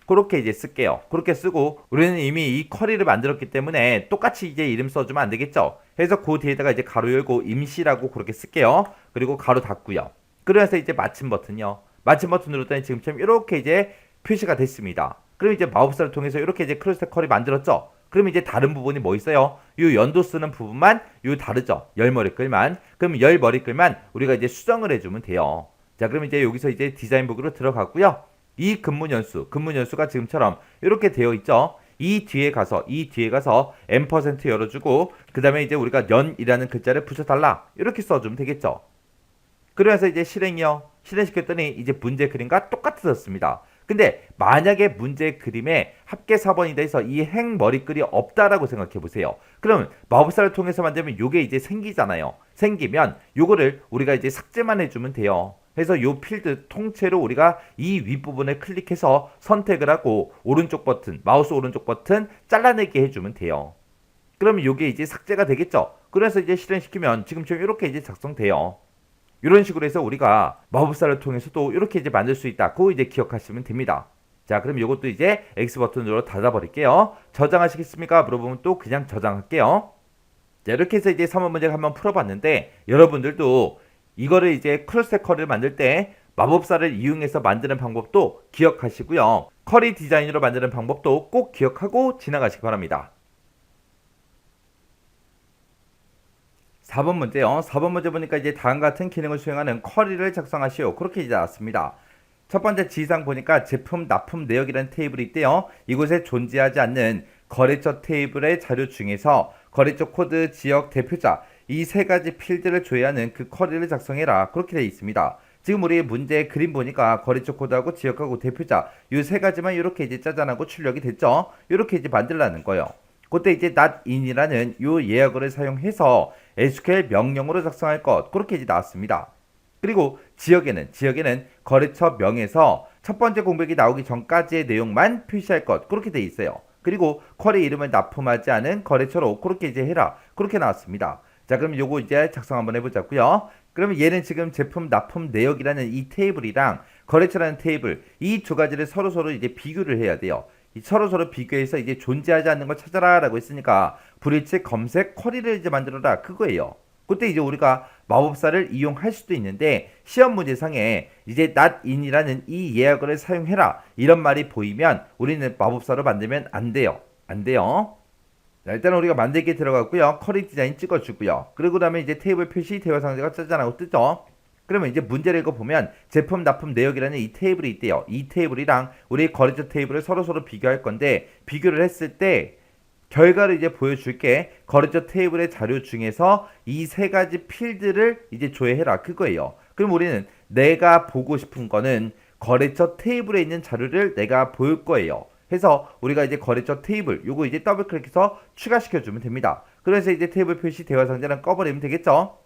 그렇게 이제 쓸게요. 그렇게 쓰고 우리는 이미 이 쿼리를 만들었기 때문에 똑같이 이제 이름 써주면 안 되겠죠. 그래서 그 뒤에다가 이제 가로 열고 임시라고 그렇게 쓸게요. 그리고 가로 닫고요. 그래서 이제 마침 버튼요. 마침 버튼 누르더니 지금처럼 이렇게 이제 표시가 됐습니다. 그럼 이제 마법사를 통해서 이렇게 이제 크로스 쿼리 만들었죠. 그럼 이제 다른 부분이 뭐 있어요? 요 연도 쓰는 부분만 요 다르죠. 열 머리글만. 그럼 열 머리글만 우리가 이제 수정을 해주면 돼요. 자, 그럼 이제 여기서 이제 디자인북으로 들어가고요. 이 근무 연수가 지금처럼 이렇게 되어 있죠. 이 뒤에 가서 M% 열어주고 그 다음에 이제 우리가 연이라는 글자를 붙여달라 이렇게 써주면 되겠죠. 그래서 이제 실행시켰더니 이제 문제 그림과 똑같아졌습니다. 근데 만약에 문제 그림에 합계 4번이 돼서 이 행 머리글이 없다라고 생각해 보세요. 그럼 마법사를 통해서 만들면 요게 이제 생기잖아요. 생기면 요거를 우리가 이제 삭제만 해주면 돼요. 그래서 요 필드 통째로 우리가 이 윗부분을 클릭해서 선택을 하고 오른쪽 버튼, 마우스 오른쪽 버튼 잘라내게 해주면 돼요. 그러면 요게 이제 삭제가 되겠죠. 그래서 이제 실행시키면 지금처럼 이렇게 이제 작성돼요. 이런 식으로 해서 우리가 마법사를 통해서도 이렇게 이제 만들 수 있다. 그거 이제 기억하시면 됩니다. 자, 그럼 이것도 이제 X 버튼으로 닫아버릴게요. 저장하시겠습니까? 물어보면 또 그냥 저장할게요. 자, 이렇게 해서 이제 3번 문제를 한번 풀어봤는데 여러분들도 이거를 이제 크로스 쿼리를 만들 때 마법사를 이용해서 만드는 방법도 기억하시고요. 쿼리 디자인으로 만드는 방법도 꼭 기억하고 지나가시기 바랍니다. 4번 문제요. 4번 문제 보니까 이제 다음과 같은 기능을 수행하는 쿼리를 작성하시오. 그렇게 이제 나왔습니다. 첫 번째 지시사항 보니까 제품 납품 내역이라는 테이블이 있대요. 이곳에 존재하지 않는 거래처 테이블의 자료 중에서 거래처 코드, 지역, 대표자 이 세 가지 필드를 조회하는 그 쿼리를 작성해라. 그렇게 되어 있습니다. 지금 우리 문제 그림 보니까 거래처 코드하고 지역하고 대표자 이 세 가지만 이렇게 이제 짜잔하고 출력이 됐죠. 이렇게 이제 만들라는 거예요. 그때 이제 not-in이라는 요 예약어를 사용해서 SQL 명령으로 작성할 것 그렇게 이제 나왔습니다. 그리고 지역에는 거래처 명에서 첫 번째 공백이 나오기 전까지의 내용만 표시할 것 그렇게 돼 있어요. 그리고 쿼리 이름을 납품하지 않은 거래처로 그렇게 이제 해라 그렇게 나왔습니다. 자, 그럼 요거 이제 작성 한번 해보자고요. 그러면 얘는 지금 제품 납품 내역이라는 이 테이블이랑 거래처라는 테이블 이 두 가지를 서로 이제 비교를 해야 돼요. 서로 비교해서 이제 존재하지 않는 걸 찾아라 라고 했으니까 불일치 검색 쿼리를 이제 만들어라 그거예요. 그때 이제 우리가 마법사를 이용할 수도 있는데 시험 문제상에 이제 not-in이라는 이 예약어를 사용해라 이런 말이 보이면 우리는 마법사로 만들면 안 돼요. 자, 일단 우리가 만들기에 들어갔고요. 쿼리 디자인 찍어주고요. 그리고 다음에 이제 테이블 표시 대화 상자가 짜잔하고 뜨죠. 그러면 이제 문제를 읽어보면 제품 납품 내역이라는 이 테이블이 있대요. 이 테이블이랑 우리 거래처 테이블을 서로 비교할 건데 비교를 했을 때 결과를 이제 보여줄게. 거래처 테이블의 자료 중에서 이 세 가지 필드를 이제 조회해라 그거예요. 그럼 우리는 내가 보고 싶은 거는 거래처 테이블에 있는 자료를 내가 볼 거예요. 해서 우리가 이제 거래처 테이블 요거 이제 더블 클릭해서 추가시켜 주면 됩니다. 그래서 이제 테이블 표시 대화 상자는 꺼버리면 되겠죠.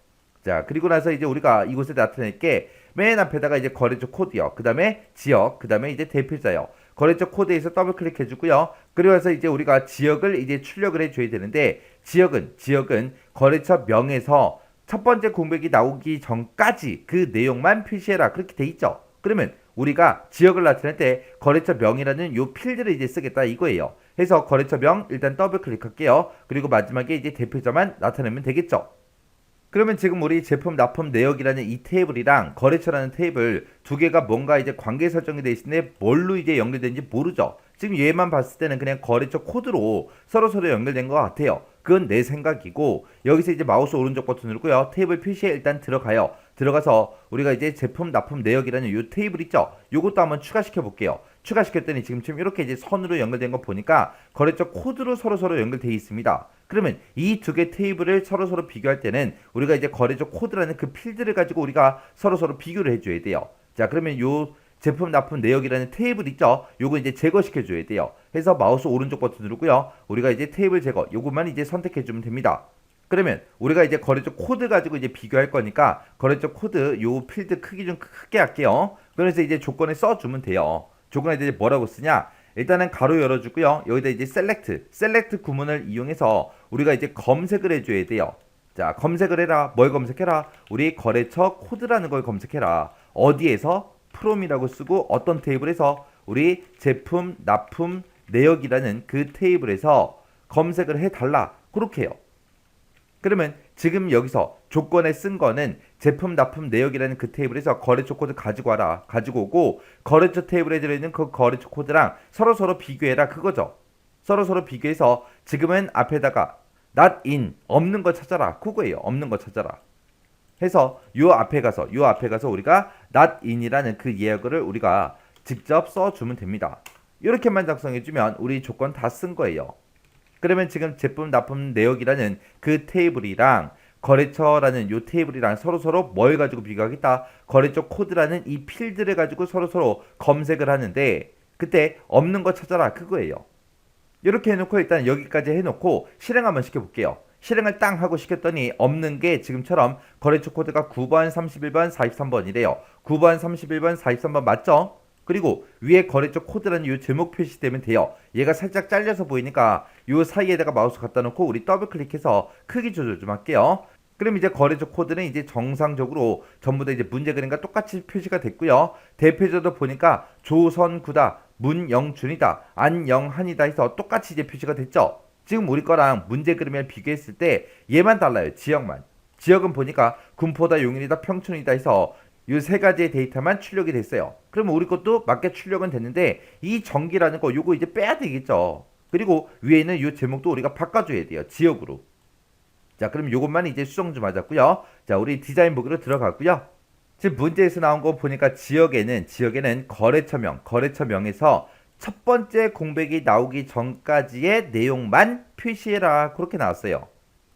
자, 그리고 나서 이제 우리가 이곳에 나타낼 게 맨 앞에다가 이제 거래처 코드요. 그 다음에 지역, 그 다음에 이제 대표자요. 거래처 코드에서 더블 클릭해 주고요. 그리고 나서 이제 우리가 지역을 이제 출력을 해줘야 되는데 지역은 거래처 명에서 첫 번째 공백이 나오기 전까지 그 내용만 표시해라. 그렇게 돼 있죠. 그러면 우리가 지역을 나타낼 때 거래처 명이라는 요 필드를 이제 쓰겠다 이거예요. 해서 거래처 명 일단 더블 클릭할게요. 그리고 마지막에 이제 대표자만 나타내면 되겠죠. 그러면 지금 우리 제품 납품 내역이라는 이 테이블이랑 거래처라는 테이블 두 개가 뭔가 이제 관계 설정이 돼 있는데 뭘로 이제 연결되는지 모르죠. 지금 얘만 봤을 때는 그냥 거래처 코드로 서로 연결된 것 같아요. 그건 내 생각이고 여기서 이제 마우스 오른쪽 버튼 누르고요. 테이블 표시에 일단 들어가요. 들어가서 우리가 이제 제품 납품 내역이라는 요 테이블 있죠. 요것도 한번 추가시켜 볼게요. 추가시켰더니 지금 이렇게 이제 선으로 연결된 거 보니까 거래처 코드로 서로 연결되어 있습니다. 그러면 이 두 개 테이블을 서로 비교할 때는 우리가 이제 거래처 코드라는 그 필드를 가지고 우리가 서로 비교를 해줘야 돼요. 자, 그러면 요 제품 납품 내역이라는 테이블 있죠? 요거 이제 제거시켜 줘야 돼요. 해서 마우스 오른쪽 버튼 누르고요. 우리가 이제 테이블 제거 요것만 이제 선택해 주면 됩니다. 그러면 우리가 이제 거래처 코드 가지고 이제 비교할 거니까 거래처 코드 요 필드 크기 좀 크게 할게요. 그래서 이제 조건에 써주면 돼요. 조건에 이제 뭐라고 쓰냐? 일단은 가로 열어주고요. 여기다 이제 셀렉트 구문을 이용해서 우리가 이제 검색을 해줘야 돼요. 자, 검색을 해라. 뭘 검색해라? 우리 거래처 코드라는 걸 검색해라. 어디에서? 프롬이라고 쓰고 어떤 테이블에서 우리 제품 납품 내역이라는 그 테이블에서 검색을 해달라. 그렇게 해요. 그러면 지금 여기서 조건에 쓴 거는 제품 납품 내역이라는 그 테이블에서 거래처 코드 가지고 와라. 가지고 오고 거래처 테이블에 들어있는 그 거래처 코드랑 서로 비교해라. 그거죠. 서로 비교해서 지금은 앞에다가 not in 없는 거 찾아라. 그거예요. 없는 거 찾아라. 해서 요 앞에 가서 우리가 not in이라는 그 예약어를 우리가 직접 써주면 됩니다. 이렇게만 작성해주면 우리 조건 다 쓴 거예요. 그러면 지금 제품 납품 내역이라는 그 테이블이랑 거래처라는 요 테이블이랑 서로 뭘 가지고 비교하겠다. 거래처 코드라는 이 필드를 가지고 서로 검색을 하는데 그때 없는 거 찾아라. 그거예요. 이렇게 해놓고 일단 여기까지 해놓고 실행 한번 시켜볼게요. 실행을 땅 하고 시켰더니 없는 게 지금처럼 거래처 코드가 9번, 31번, 43번이래요. 9번, 31번, 43번 맞죠? 그리고 위에 거래처 코드라는 이 제목 표시되면 돼요. 얘가 살짝 잘려서 보이니까 이 사이에다가 마우스 갖다 놓고 우리 더블 클릭해서 크기 조절 좀 할게요. 그럼 이제 거래처 코드는 이제 정상적으로 전부 다 이제 문제 그림과 똑같이 표시가 됐고요. 대표적으로 보니까 조선구다, 문영준이다, 안영한이다 해서 똑같이 이제 표시가 됐죠. 지금 우리 거랑 문제 그림을 비교했을 때 얘만 달라요. 지역만. 지역은 보니까 군포다, 용인이다, 평촌이다 해서 이 세 가지의 데이터만 출력이 됐어요. 그러면 우리 것도 맞게 출력은 됐는데 이 전기라는 거 요거 이제 빼야 되겠죠. 그리고 위에 있는 이 제목도 우리가 바꿔줘야 돼요. 지역으로. 자, 그럼 요것만 이제 수정 좀 하자고요. 자, 우리 디자인 보기로 들어가고요. 지금 문제에서 나온 거 보니까 지역에는 거래처명에서 첫 번째 공백이 나오기 전까지의 내용만 표시해라. 그렇게 나왔어요.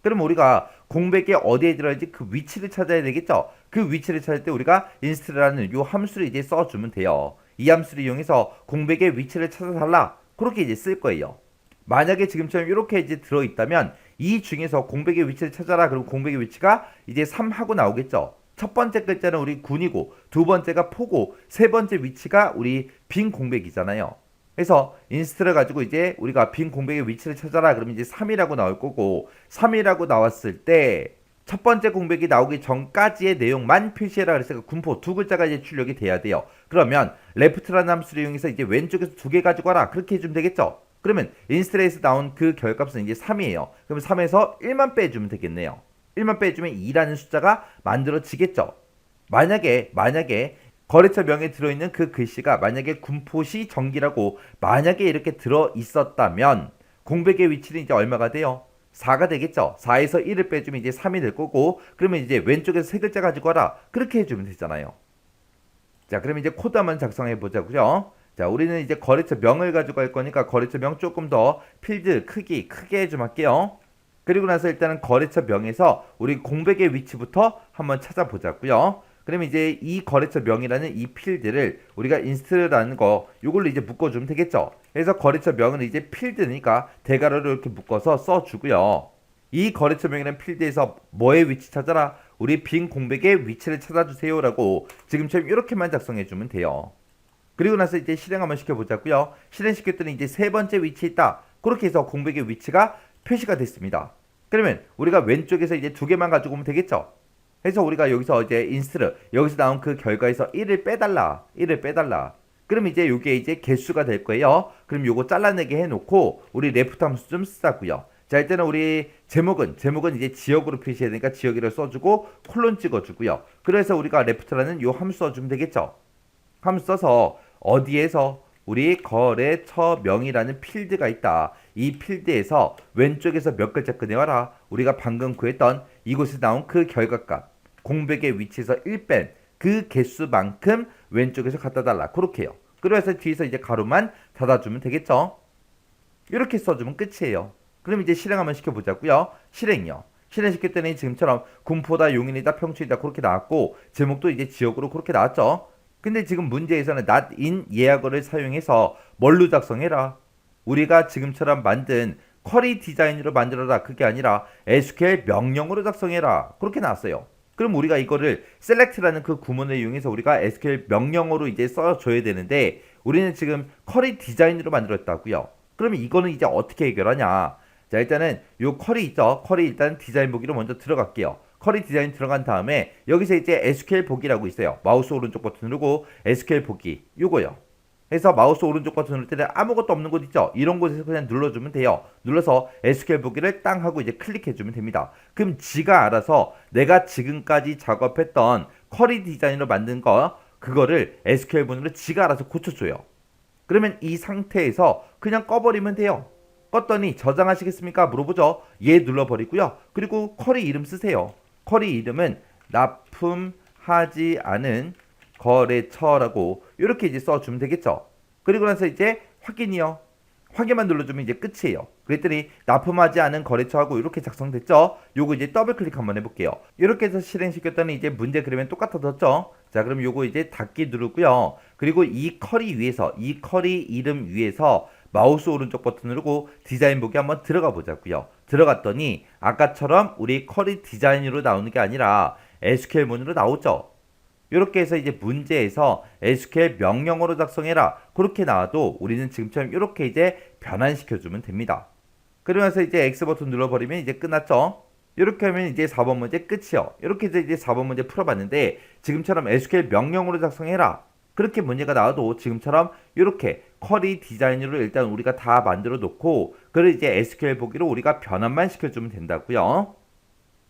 그럼 우리가 공백이 어디에 들어있는지 그 위치를 찾아야 되겠죠. 그 위치를 찾을 때 우리가 inst라는 요 함수를 이제 써주면 돼요. 이 함수를 이용해서 공백의 위치를 찾아달라. 그렇게 이제 쓸 거예요. 만약에 지금처럼 이렇게 이제 들어있다면 이 중에서 공백의 위치를 찾아라. 그럼 공백의 위치가 이제 3하고 나오겠죠. 첫 번째 글자는 우리 군이고 두 번째가 포고 세 번째 위치가 우리 빈 공백이잖아요. 그래서 인스트를 가지고 이제 우리가 빈 공백의 위치를 찾아라. 그러면 이제 3이라고 나올 거고 3이라고 나왔을 때 첫 번째 공백이 나오기 전까지의 내용만 표시해라. 그래서 군포 두 글자가 이제 출력이 돼야 돼요. 그러면 left라는 함수를 이용해서 이제 왼쪽에서 두 개 가지고 와라. 그렇게 해주면 되겠죠. 그러면 인스트에서 나온 그 결값은 이제 3이에요. 그럼 3에서 1만 빼주면 되겠네요. 1만 빼주면 2라는 숫자가 만들어지겠죠. 만약에 거래처 명에 들어있는 그 글씨가 만약에 군포시 정기라고 만약에 이렇게 들어있었다면 공백의 위치는 이제 얼마가 돼요? 4가 되겠죠. 4에서 1을 빼주면 이제 3이 될 거고 그러면 이제 왼쪽에서 세 글자 가지고 와라. 그렇게 해주면 되잖아요. 자, 그럼 이제 코드 한번 작성해 보자고요. 자, 우리는 이제 거래처 명을 가지고 할 거니까 거래처 명 조금 더 필드 크기 크게 좀 할게요. 그리고 나서 일단은 거래처 명에서 우리 공백의 위치부터 한번 찾아보자고요. 그럼 이제 이 거래처 명이라는 이 필드를 우리가 인스트라는 거 요걸로 이제 묶어주면 되겠죠. 그래서 거래처 명은 이제 필드니까 대괄호를 이렇게 묶어서 써주고요. 이 거래처 명이라는 필드에서 뭐의 위치 찾아라? 우리 빈 공백의 위치를 찾아주세요 라고 지금처럼 이렇게만 작성해주면 돼요. 그리고 나서 이제 실행 한번 시켜보자고요. 실행시켰더니 이제 세 번째 위치에 있다. 그렇게 해서 공백의 위치가 표시가 됐습니다. 그러면 우리가 왼쪽에서 이제 두 개만 가지고 오면 되겠죠. 그래서 우리가 여기서 이제 인스트 여기서 나온 그 결과에서 1을 빼달라. 그럼 이제 요게 이제 개수가 될 거예요. 그럼 요거 잘라내게 해놓고 우리 레프트 함수 좀 쓰자고요. 자, 일단은 우리 제목은 이제 지역으로 표시해야 되니까 지역이라고 써주고 콜론 찍어주고요. 그래서 우리가 레프트라는 요 함수 써주면 되겠죠. 함수 써서 어디에서 우리 거래처명이라는 필드가 있다. 이 필드에서 왼쪽에서 몇 글자 꺼내와라. 우리가 방금 구했던 이곳에 나온 그 결과값 공백의 위치에서 1 뺀 그 개수만큼 왼쪽에서 갖다 달라. 그렇게 해요. 그래서 뒤에서 이제 가로만 닫아주면 되겠죠. 이렇게 써주면 끝이에요. 그럼 이제 실행 한번 시켜보자고요. 실행이요. 실행시켰더니 지금처럼 군포다, 용인이다, 평촌이다 그렇게 나왔고 제목도 이제 지역으로 그렇게 나왔죠. 근데 지금 문제에서는 not in 예약어를 사용해서 뭘로 작성해라? 우리가 지금처럼 만든 쿼리 디자인으로 만들어라. 그게 아니라 SQL 명령으로 작성해라. 그렇게 나왔어요. 그럼 우리가 이거를 select라는 그 구문을 이용해서 우리가 SQL 명령어로 이제 써줘야 되는데 우리는 지금 쿼리 디자인으로 만들었다고요. 그러면 이거는 이제 어떻게 해결하냐? 자, 일단은 요 쿼리 있죠? 쿼리 일단 디자인 보기로 먼저 들어갈게요. 쿼리 디자인 들어간 다음에 여기서 이제 SQL 보기라고 있어요. 마우스 오른쪽 버튼 누르고 SQL 보기 요거요. 해서 마우스 오른쪽 버튼 누를 때는 아무것도 없는 곳 있죠? 이런 곳에서 그냥 눌러주면 돼요. 눌러서 SQL 보기를 땅 하고 이제 클릭해주면 됩니다. 그럼 지가 알아서 내가 지금까지 작업했던 쿼리 디자인으로 만든 거 그거를 SQL 문으로 지가 알아서 고쳐줘요. 그러면 이 상태에서 그냥 꺼버리면 돼요. 껐더니 저장하시겠습니까? 물어보죠. 얘 눌러버리고요. 그리고 쿼리 이름 쓰세요. 쿼리 이름은 납품하지 않은 거래처라고 이렇게 이제 써주면 되겠죠. 그리고 나서 이제 확인이요. 확인만 눌러주면 이제 끝이에요. 그랬더니 납품하지 않은 거래처하고 이렇게 작성됐죠. 요거 이제 더블 클릭 한번 해볼게요. 이렇게 해서 실행시켰더니 이제 문제 그러면 똑같아졌죠. 자, 그럼 요거 이제 닫기 누르고요. 그리고 이 쿼리 위에서 이 쿼리 이름 위에서 마우스 오른쪽 버튼 누르고 디자인 보기 한번 들어가 보자고요. 들어갔더니 아까처럼 우리 쿼리 디자인으로 나오는 게 아니라 SQL 문으로 나오죠. 이렇게 해서 이제 문제에서 SQL 명령어로 작성해라 그렇게 나와도 우리는 지금처럼 이렇게 이제 변환시켜주면 됩니다. 그러면서 이제 X 버튼 눌러버리면 이제 끝났죠. 이렇게 하면 이제 4번 문제 끝이요. 이렇게 해서 이제 4번 문제 풀어봤는데 지금처럼 SQL 명령어로 작성해라 그렇게 문제가 나와도 지금처럼 이렇게 쿼리 디자인으로 일단 우리가 다 만들어 놓고 그걸 이제 SQL 보기로 우리가 변환만 시켜주면 된다고요.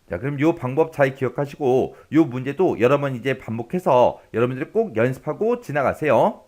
자, 그럼 이 방법 잘 기억하시고 이 문제도 여러 번 이제 반복해서 여러분들이 꼭 연습하고 지나가세요.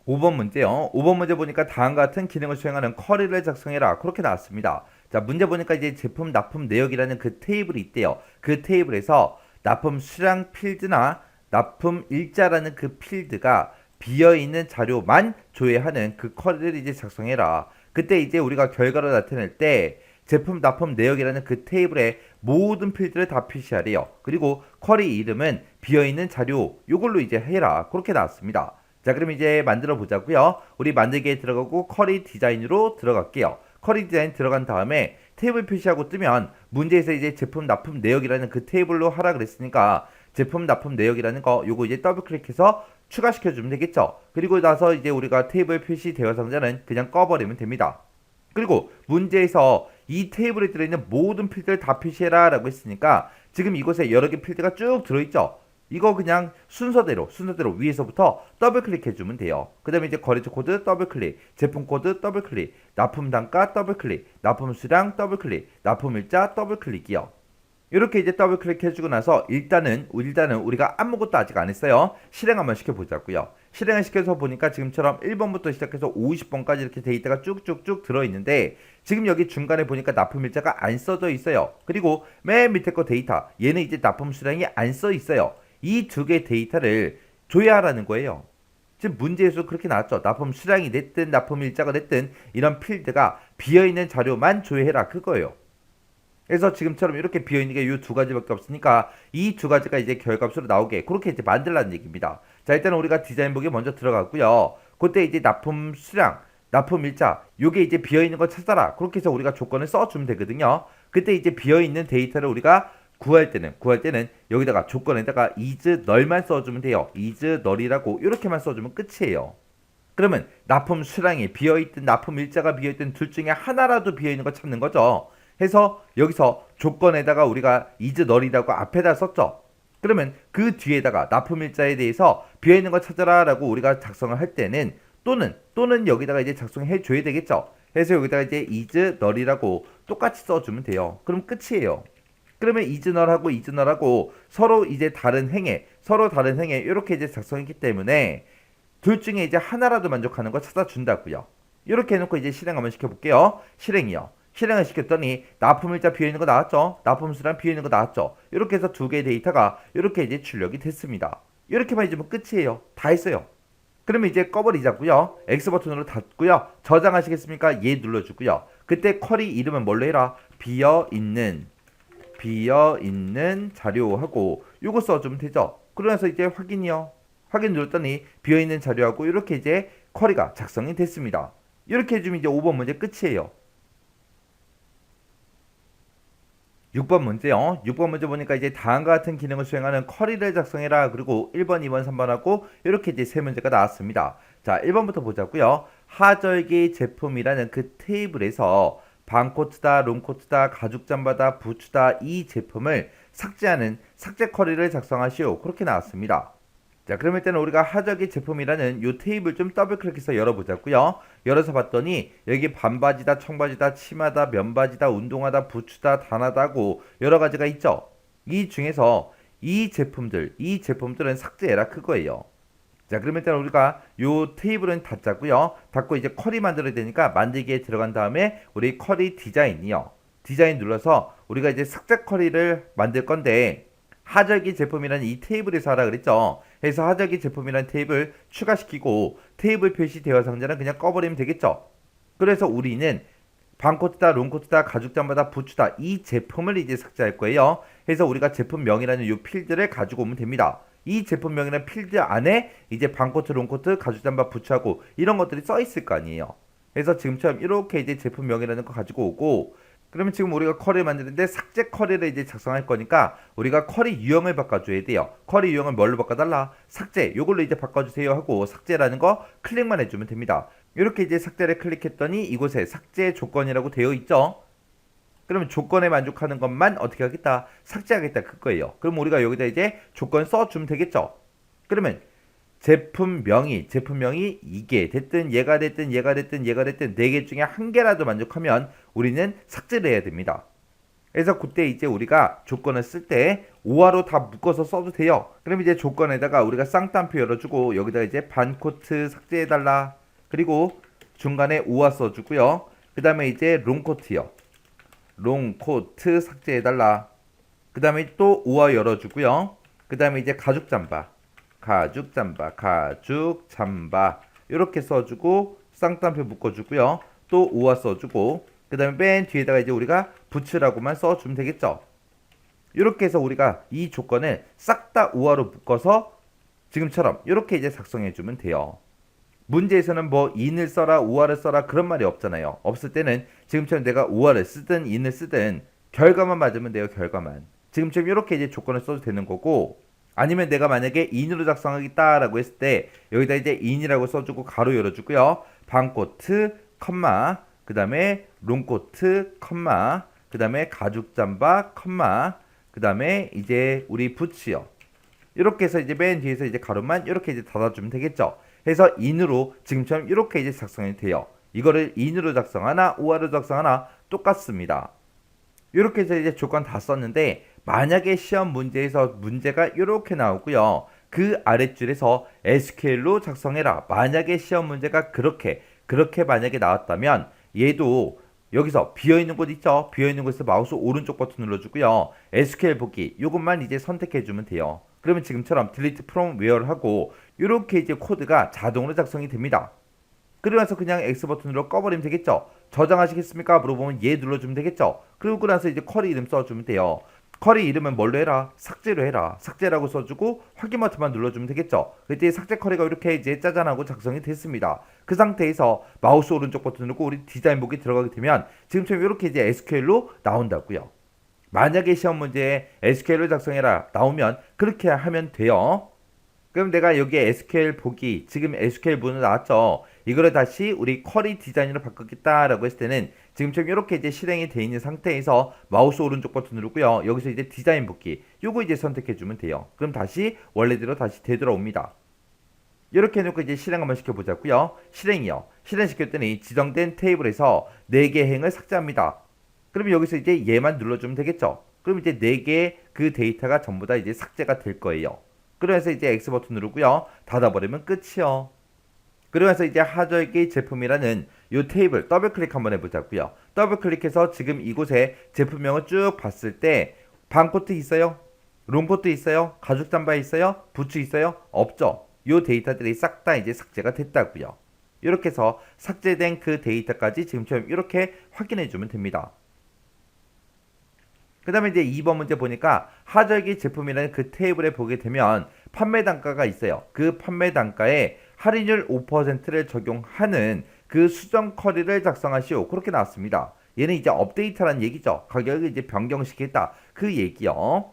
5번 문제요. 5번 문제 보니까 다음과 같은 기능을 수행하는 쿼리를 작성해라 그렇게 나왔습니다. 자, 문제 보니까 이제 제품 납품 내역이라는 그 테이블이 있대요. 그 테이블에서 납품 수량 필드나 납품 일자라는 그 필드가 비어있는 자료만 조회하는 그 쿼리를 이제 작성해라. 그때 이제 우리가 결과를 나타낼 때 제품 납품 내역이라는 그 테이블에 모든 필드를 다 표시하래요. 그리고 쿼리 이름은 비어있는 자료 요걸로 이제 해라 그렇게 나왔습니다. 자, 그럼 이제 만들어 보자고요. 우리 만들기에 들어가고 쿼리 디자인으로 들어갈게요. 쿼리 디자인 들어간 다음에 테이블 표시하고 뜨면 문제에서 이제 제품 납품 내역이라는 그 테이블로 하라 그랬으니까 제품 납품 내역이라는 거 요거 이제 더블 클릭해서 추가시켜 주면 되겠죠. 그리고 나서 이제 우리가 테이블 표시 대여 상자는 그냥 꺼버리면 됩니다. 그리고 문제에서 이 테이블에 들어있는 모든 필드를 다 표시해라 라고 했으니까 지금 이곳에 여러 개 필드가 쭉 들어있죠. 이거 그냥 순서대로 위에서부터 더블 클릭해주면 돼요. 그 다음에 이제 거래처 코드 더블 클릭, 제품 코드 더블 클릭, 납품 단가 더블 클릭, 납품 수량 더블 클릭, 납품 일자 더블 클릭이요. 이렇게 이제 더블 클릭해주고 나서 일단은 우리가 아무것도 아직 안 했어요. 실행 한번 시켜보자고요. 실행을 시켜서 보니까 지금처럼 1번부터 시작해서 50번까지 이렇게 데이터가 쭉쭉쭉 들어있는데 지금 여기 중간에 보니까 납품 일자가 안 써져 있어요. 그리고 맨 밑에 거 데이터 얘는 이제 납품 수량이 안 써 있어요. 이 두 개의 데이터를 조회하라는 거예요. 지금 문제에서 그렇게 나왔죠. 납품 수량이 됐든 납품 일자가 됐든 이런 필드가 비어있는 자료만 조회해라 그거예요. 그래서 지금처럼 이렇게 비어있는 게 이 두 가지밖에 없으니까 이 두 가지가 이제 결과값으로 나오게 그렇게 이제 만들라는 얘기입니다. 자, 일단은 우리가 디자인 보기에 먼저 들어갔고요. 그때 이제 납품 수량, 납품 일자 요게 이제 비어있는 거 찾아라 그렇게 해서 우리가 조건을 써주면 되거든요. 그때 이제 비어있는 데이터를 우리가 구할 때는 여기다가 조건에다가 is null만 써주면 돼요. is null이라고 이렇게만 써주면 끝이에요. 그러면 납품 수량이 비어있든 납품 일자가 비어있든 둘 중에 하나라도 비어있는 거 찾는 거죠. 해서 여기서 조건에다가 우리가 is null이라고 앞에다 썼죠. 그러면 그 뒤에다가 납품 일자에 대해서 비어있는 거 찾아라 라고 우리가 작성을 할 때는 또는 여기다가 이제 작성해 줘야 되겠죠. 그래서 여기다가 이제 is null이라고 똑같이 써주면 돼요. 그럼 끝이에요. 그러면 is null하고 서로 다른 행에 이렇게 이제 작성했기 때문에 둘 중에 이제 하나라도 만족하는 거 찾아준다고요. 이렇게 해놓고 이제 실행 한번 시켜볼게요. 실행이요. 실행을 시켰더니 납품일자 비어있는 거 나왔죠. 납품수량 비어있는 거 나왔죠. 이렇게 해서 두 개의 데이터가 이렇게 이제 출력이 됐습니다. 이렇게만 해주면 끝이에요. 다 했어요. 그러면 이제 꺼버리자고요. X 버튼으로 닫고요. 저장하시겠습니까? 얘 눌러주고요. 그때 쿼리 이름은 뭘로 해라? 비어있는 자료하고 요거 써주면 되죠. 그러면서 이제 확인이요. 확인 눌렀더니 비어있는 자료하고 이렇게 이제 쿼리가 작성이 됐습니다. 이렇게 해주면 이제 5번 문제 끝이에요. 6번 문제요. 6번 문제 보니까 이제 다음과 같은 기능을 수행하는 쿼리를 작성해라. 그리고 1번, 2번, 3번하고 이렇게 이제 세 문제가 나왔습니다. 자, 1번부터 보자고요. 하절기 제품이라는 그 테이블에서 반코트다, 롱코트다, 가죽 잠바다, 부츠다 이 제품을 삭제하는 삭제 쿼리를 작성하시오. 그렇게 나왔습니다. 자, 그럼 일단은 우리가 하저기 제품이라는 요 테이블 좀 더블 클릭해서 열어보자고요. 열어서 봤더니 여기 반바지다, 청바지다, 치마다, 면바지다, 운동화다, 부츠다, 단화다고 여러 가지가 있죠. 이 중에서 이 제품들은 삭제해라 그거예요. 자, 그러면 일단 우리가 요 테이블은 닫자고요. 닫고 이제 쿼리 만들어야 되니까 만들기에 들어간 다음에 우리 쿼리 디자인이요. 디자인 눌러서 우리가 이제 삭제 쿼리를 만들 건데 하절기 제품이라는 이 테이블에서 하라 그랬죠. 그래서 하절기 제품이라는 테이블 추가시키고 테이블 표시 대화 상자는 그냥 꺼버리면 되겠죠. 그래서 우리는 반코트다, 롱코트다, 가죽 잠바다, 부츠다 이 제품을 이제 삭제할 거예요. 그래서 우리가 제품명이라는 이 필드를 가지고 오면 됩니다. 이 제품명이라는 필드 안에 이제 반코트, 롱코트, 가죽 잠바, 부츠하고 이런 것들이 써 있을 거 아니에요. 그래서 지금처럼 이렇게 이제 제품명이라는 거 가지고 오고 그러면 지금 우리가 쿼리를 만드는데 삭제 쿼리를 이제 작성할 거니까 우리가 쿼리 유형을 바꿔줘야 돼요. 쿼리 유형을 뭘로 바꿔달라? 삭제. 요걸로 이제 바꿔주세요 하고 삭제라는 거 클릭만 해주면 됩니다. 이렇게 이제 삭제를 클릭했더니 이곳에 삭제 조건이라고 되어 있죠. 그러면 조건에 만족하는 것만 어떻게 하겠다? 삭제하겠다 그거예요. 그럼 우리가 여기다 이제 조건 써주면 되겠죠. 그러면 제품명이 이게 됐든 얘가 됐든 얘가 됐든 네 개 중에 한 개라도 만족하면 우리는 삭제를 해야 됩니다. 그래서 그때 이제 우리가 조건을 쓸 때 오화로 다 묶어서 써도 돼요. 그럼 이제 조건에다가 우리가 쌍따옴표 열어주고 여기다 이제 반코트 삭제해달라. 그리고 중간에 오화 써주고요. 그 다음에 이제 롱코트요. 롱코트 삭제해달라. 그 다음에 또 오화 열어주고요. 그 다음에 이제 가죽 잠바 이렇게 써주고 쌍따옴표 묶어주고요. 또 오화 써주고 그 다음에 맨 뒤에다가 이제 우리가 부츠라고만 써주면 되겠죠. 이렇게 해서 우리가 이 조건을 싹 다 오화로 묶어서 지금처럼 이렇게 이제 작성해주면 돼요. 문제에서는 뭐 인을 써라 오화를 써라 그런 말이 없잖아요. 없을 때는 지금처럼 내가 오화를 쓰든 인을 쓰든 결과만 맞으면 돼요. 결과만. 지금처럼 이렇게 이제 조건을 써도 되는 거고 아니면 내가 만약에 인으로 작성하겠다라고 했을 때 여기다 이제 인이라고 써주고 가로 열어주고요. 반코트, 컴마, 그 다음에 롱코트, 컴마, 그 다음에 가죽 잠바, 컴마, 그 다음에 이제 우리 부츠요. 이렇게 해서 이제 맨 뒤에서 이제 가로만 이렇게 이제 닫아주면 되겠죠. 해서 인으로 지금처럼 이렇게 이제 작성이 돼요. 이거를 인으로 작성하나 오화로 작성하나 똑같습니다. 이렇게 해서 이제 조건 다 썼는데 만약에 시험 문제에서 문제가 이렇게 나오고요. 그 아랫줄에서 SQL로 작성해라. 만약에 시험 문제가 그렇게 만약에 나왔다면 얘도 여기서 비어있는 곳 있죠? 비어있는 곳에서 마우스 오른쪽 버튼 눌러주고요. SQL 보기 이것만 이제 선택해주면 돼요. 그러면 지금처럼 delete from where를 하고 이렇게 이제 코드가 자동으로 작성이 됩니다. 그러면서 그냥 X 버튼으로 꺼버리면 되겠죠. 저장하시겠습니까? 물어보면 얘 눌러주면 되겠죠. 그리고 나서 이제 쿼리 이름 써주면 돼요. 쿼리 이름은 뭘로 해라? 삭제로 해라. 삭제라고 써주고 확인 버튼만 눌러주면 되겠죠. 그때 삭제 쿼리가 이렇게 이제 짜잔하고 작성이 됐습니다. 그 상태에서 마우스 오른쪽 버튼 누르고 우리 디자인 보기 들어가게 되면 지금처럼 이렇게 이제 SQL로 나온다고요. 만약에 시험 문제에 SQL로 작성해라 나오면 그렇게 하면 돼요. 그럼 내가 여기에 SQL 보기 지금 SQL 문은 나왔죠. 이거를 다시 우리 쿼리 디자인으로 바꾸겠다라고 했을 때는 지금처럼 이렇게 이제 실행이 되어 있는 상태에서 마우스 오른쪽 버튼 누르고요. 여기서 이제 디자인 복귀 요거 이제 선택해 주면 돼요. 그럼 다시 원래대로 다시 되돌아옵니다. 이렇게 해놓고 이제 실행 한번 시켜보자고요. 실행이요. 실행시켰더니 지정된 테이블에서 4개 행을 삭제합니다. 그럼 여기서 이제 얘만 눌러주면 되겠죠. 그럼 이제 4개의 그 데이터가 전부 다 이제 삭제가 될 거예요. 그래서 이제 X 버튼 누르고요. 닫아버리면 끝이요. 그러면서 이제 하절기 제품이라는 이 테이블 더블 클릭 한번 해보자고요. 더블 클릭해서 지금 이곳에 제품명을 쭉 봤을 때 반코트 있어요? 롱코트 있어요? 가죽 잠바 있어요? 부츠 있어요? 없죠. 이 데이터들이 싹 다 이제 삭제가 됐다고요. 이렇게 해서 삭제된 그 데이터까지 지금처럼 이렇게 확인해 주면 됩니다. 그 다음에 이제 2번 문제 보니까 하절기 제품이라는 그 테이블에 보게 되면 판매 단가가 있어요. 그 판매 단가에 할인율 5%를 적용하는 그 수정 쿼리를 작성하시오. 그렇게 나왔습니다. 얘는 이제 업데이트라는 얘기죠. 가격을 이제 변경시키겠다. 그 얘기요.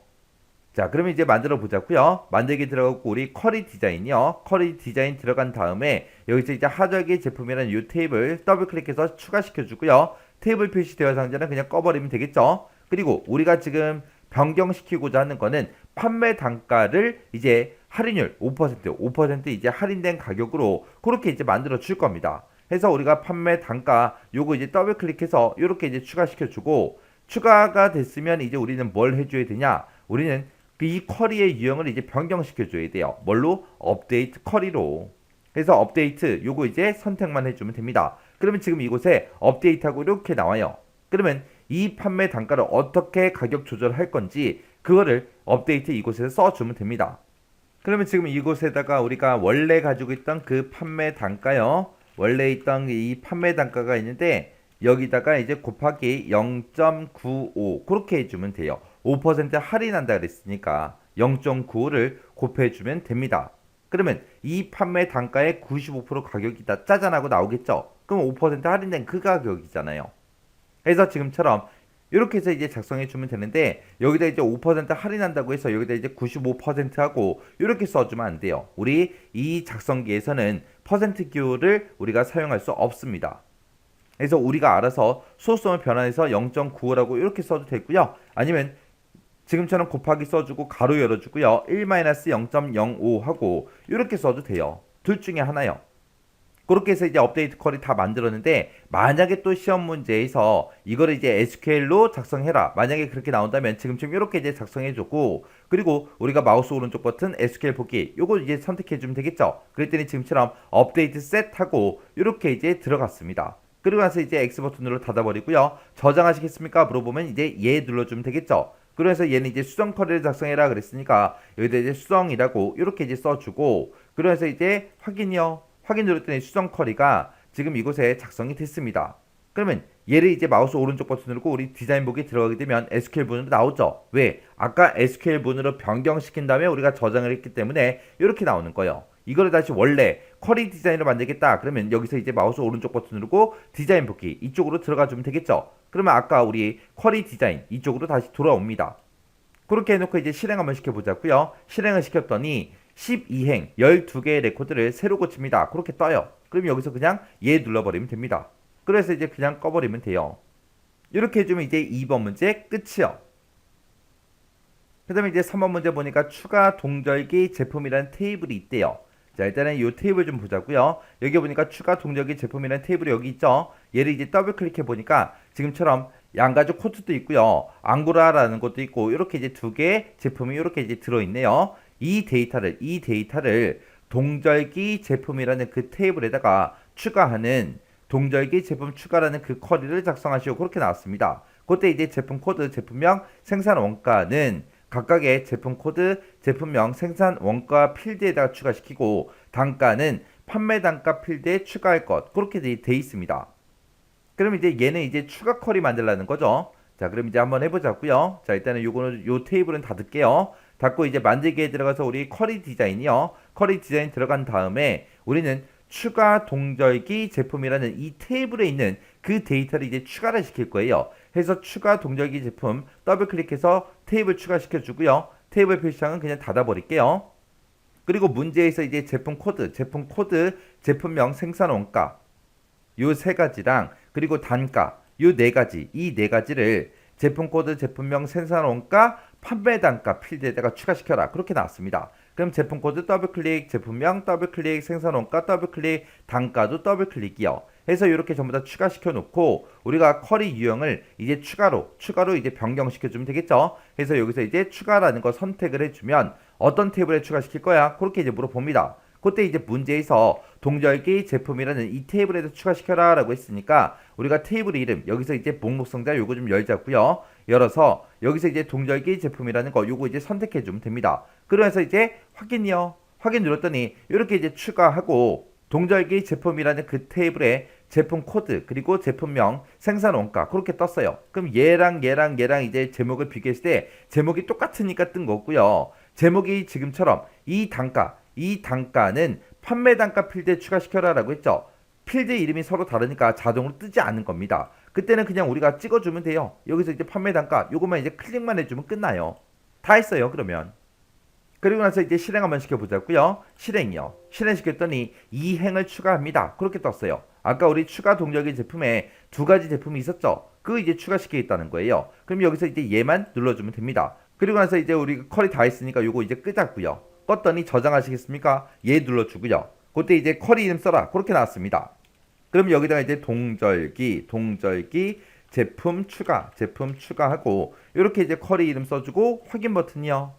자, 그러면 이제 만들어 보자고요. 만들기 들어가고 우리 쿼리 디자인이요. 쿼리 디자인 들어간 다음에 여기서 이제 하절기 제품이라는 이 테이블 더블 클릭해서 추가시켜 주고요. 테이블 표시 대화 상자는 그냥 꺼버리면 되겠죠. 그리고 우리가 지금 변경시키고자 하는 거는 판매 단가를 이제 할인율 5% 이제 할인된 가격으로 그렇게 이제 만들어 줄 겁니다. 해서 우리가 판매 단가 요거 이제 더블 클릭해서 이렇게 이제 추가시켜 주고, 추가가 됐으면 이제 우리는 뭘 해줘야 되냐? 우리는 이 쿼리의 유형을 이제 변경시켜 줘야 돼요. 뭘로? 업데이트 쿼리로. 그래서 업데이트 요거 이제 선택만 해주면 됩니다. 그러면 지금 이곳에 업데이트하고 이렇게 나와요. 그러면 이 판매 단가를 어떻게 가격 조절할 건지 그거를 업데이트 이곳에서 써주면 됩니다. 그러면 지금 이곳에다가 우리가 원래 가지고 있던 그 판매 단가요, 원래 있던 이 판매 단가가 있는데 여기다가 이제 곱하기 0.95 그렇게 해주면 돼요. 5% 할인한다 그랬으니까 0.95를 곱해주면 됩니다. 그러면 이 판매 단가의 95% 가격이다 짜잔하고 나오겠죠. 그럼 5% 할인된 그 가격이잖아요. 그래서 지금처럼 이렇게 해서 이제 작성해 주면 되는데, 여기다 이제 5% 할인한다고 해서 여기다 이제 95% 하고 이렇게 써주면 안 돼요. 우리 이 작성기에서는 퍼센트 기호를 우리가 사용할 수 없습니다. 그래서 우리가 알아서 소수점을 변환해서 0.95라고 이렇게 써도 되고요. 아니면 지금처럼 곱하기 써주고 가로 열어주고요. 1-0.05 하고 이렇게 써도 돼요. 둘 중에 하나요. 그렇게 해서 이제 업데이트 쿼리 다 만들었는데, 만약에 또 시험 문제에서 이거를 이제 SQL로 작성해라, 만약에 그렇게 나온다면 지금처럼 이렇게 이제 작성해주고, 그리고 우리가 마우스 오른쪽 버튼 SQL 보기 요거 이제 선택해주면 되겠죠. 그랬더니 지금처럼 업데이트 셋하고 이렇게 이제 들어갔습니다. 그리고 나서 이제 X 버튼으로 닫아버리고요. 저장하시겠습니까? 물어보면 이제 예 눌러주면 되겠죠. 그래서 얘는 이제 수정 쿼리를 작성해라 그랬으니까 여기다 이제 수정이라고 이렇게 이제 써주고, 그래서 이제 확인이요. 확인 누렸더니 수정 쿼리가 지금 이곳에 작성이 됐습니다. 그러면 얘를 이제 마우스 오른쪽 버튼 누르고 우리 디자인 보기 들어가게 되면 SQL 문으로 나오죠. 왜? 아까 SQL 문으로 변경시킨 다음에 우리가 저장을 했기 때문에 이렇게 나오는 거예요. 이거를 다시 원래 쿼리 디자인으로 만들겠다 그러면 여기서 이제 마우스 오른쪽 버튼 누르고 디자인 보기 이쪽으로 들어가 주면 되겠죠. 그러면 아까 우리 쿼리 디자인 이쪽으로 다시 돌아옵니다. 그렇게 해놓고 이제 실행 한번 시켜보자고요. 실행을 시켰더니 12행 12개의 레코드를 새로 고칩니다. 그렇게 떠요. 그럼 여기서 그냥 예 눌러버리면 됩니다. 그래서 이제 그냥 꺼버리면 돼요. 이렇게 해주면 이제 2번 문제 끝이요. 그 다음에 이제 3번 문제 보니까 추가 동절기 제품이라는 테이블이 있대요. 자, 일단은 이 테이블 좀 보자고요. 여기 보니까 추가 동절기 제품이라는 테이블이 여기 있죠. 얘를 이제 더블 클릭해 보니까 지금처럼 양가죽 코트도 있고요, 앙고라라는 것도 있고, 이렇게 이제 두 개의 제품이 이렇게 이제 들어있네요. 이 데이터를 동절기 제품이라는 그 테이블에다가 추가하는 동절기 제품 추가라는 그 쿼리를 작성하시고 그렇게 나왔습니다. 그때 이제 제품 코드, 제품명, 생산 원가는 각각의 제품 코드, 제품명, 생산 원가 필드에다가 추가시키고, 단가는 판매 단가 필드에 추가할 것 그렇게 돼 있습니다. 그럼 이제 얘는 이제 추가 쿼리 만들라는 거죠. 자, 그럼 이제 한번 해보자고요. 자, 일단은 요거는 요 테이블은 닫을게요. 닫고 이제 만들기에 들어가서 우리 쿼리 디자인이요. 쿼리 디자인 들어간 다음에 우리는 추가 동절기 제품이라는 이 테이블에 있는 그 데이터를 이제 추가를 시킬 거예요. 해서 추가 동절기 제품 더블 클릭해서 테이블 추가시켜 주고요. 테이블 표시창은 그냥 닫아 버릴게요. 그리고 문제에서 이제 제품 코드, 제품명, 생산 원가 요 세 가지랑 그리고 단가 요 네 가지, 이 네 가지를 제품 코드, 제품명, 생산 원가, 판매 단가 필드에다가 추가시켜라 그렇게 나왔습니다. 그럼 제품 코드 더블 클릭, 제품명 더블 클릭, 생산 원가 더블 클릭, 단가도 더블 클릭이요. 해서 이렇게 전부 다 추가시켜 놓고 우리가 쿼리 유형을 이제 추가로 이제 변경시켜 주면 되겠죠. 그래서 여기서 이제 추가라는 거 선택을 해주면 어떤 테이블에 추가시킬 거야? 그렇게 이제 물어봅니다. 그때 이제 문제에서 동절기 제품이라는 이 테이블에도 추가시켜라 라고 했으니까 우리가 테이블 이름 여기서 이제 목록 상자 요거 좀 열자고요. 열어서 여기서 이제 동절기 제품이라는 거 요거 이제 선택해 주면 됩니다. 그러면서 이제 확인이요. 확인 눌렀더니 이렇게 이제 추가하고 동절기 제품이라는 그 테이블에 제품 코드 그리고 제품명, 생산 원가 그렇게 떴어요. 그럼 얘랑 이제 제목을 비교했을 때 제목이 똑같으니까 뜬 거고요. 제목이 지금처럼 이 단가는 판매 단가 필드에 추가시켜라 라고 했죠. 필드 이름이 서로 다르니까 자동으로 뜨지 않는 겁니다. 그때는 그냥 우리가 찍어주면 돼요. 여기서 이제 판매 단가 요것만 이제 클릭만 해주면 끝나요. 다 했어요. 그러면 그리고 나서 이제 실행 한번 시켜보자고요. 실행이요. 실행시켰더니 이 행을 추가합니다. 그렇게 떴어요. 아까 우리 추가 동절기 제품에 두 가지 제품이 있었죠. 그거 이제 추가시키겠다는 거예요. 그럼 여기서 이제 얘만 눌러주면 됩니다. 그리고 나서 이제 우리 컬이 다 했으니까 요거 이제 끄자고요. 껐더니 저장하시겠습니까? 얘 눌러주고요. 그때 이제 컬이 이름 써라. 그렇게 나왔습니다. 그럼 여기다가 이제 동절기 제품 추가하고 이렇게 이제 컬이 이름 써주고 확인 버튼이요.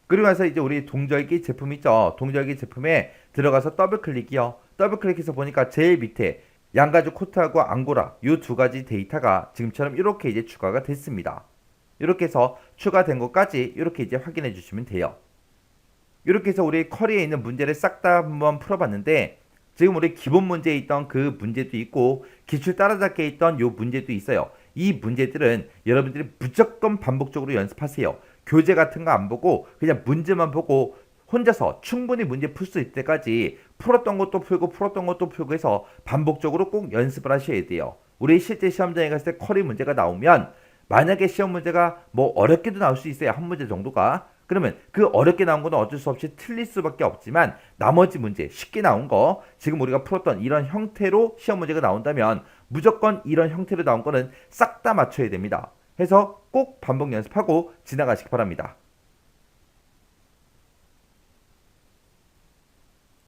그리고 나서 이제 우리 동절기 제품 있죠. 동절기 제품에 들어가서 더블 클릭이요. 더블 클릭해서 보니까 제일 밑에 양가죽 코트하고 앙고라 이 두 가지 데이터가 지금처럼 이렇게 이제 추가가 됐습니다. 이렇게 해서 추가된 것까지 이렇게 이제 확인해 주시면 돼요. 이렇게 해서 우리 쿼리에 있는 문제를 싹 다 한번 풀어봤는데 지금 우리 기본 문제에 있던 그 문제도 있고 기출 따라잡기에 있던 요 문제도 있어요. 이 문제들은 여러분들이 무조건 반복적으로 연습하세요. 교재 같은 거 안 보고 그냥 문제만 보고 혼자서 충분히 문제 풀 수 있을 때까지 풀었던 것도 풀고 해서 반복적으로 꼭 연습을 하셔야 돼요. 우리 실제 시험장에 갔을 때 쿼리 문제가 나오면 만약에 시험 문제가 뭐 어렵게도 나올 수 있어요. 한 문제 정도가. 그러면 그 어렵게 나온 거는 어쩔 수 없이 틀릴 수밖에 없지만 나머지 문제 쉽게 나온 거 지금 우리가 풀었던 이런 형태로 시험 문제가 나온다면 무조건 이런 형태로 나온 거는 싹 다 맞춰야 됩니다. 해서 꼭 반복 연습하고 지나가시기 바랍니다.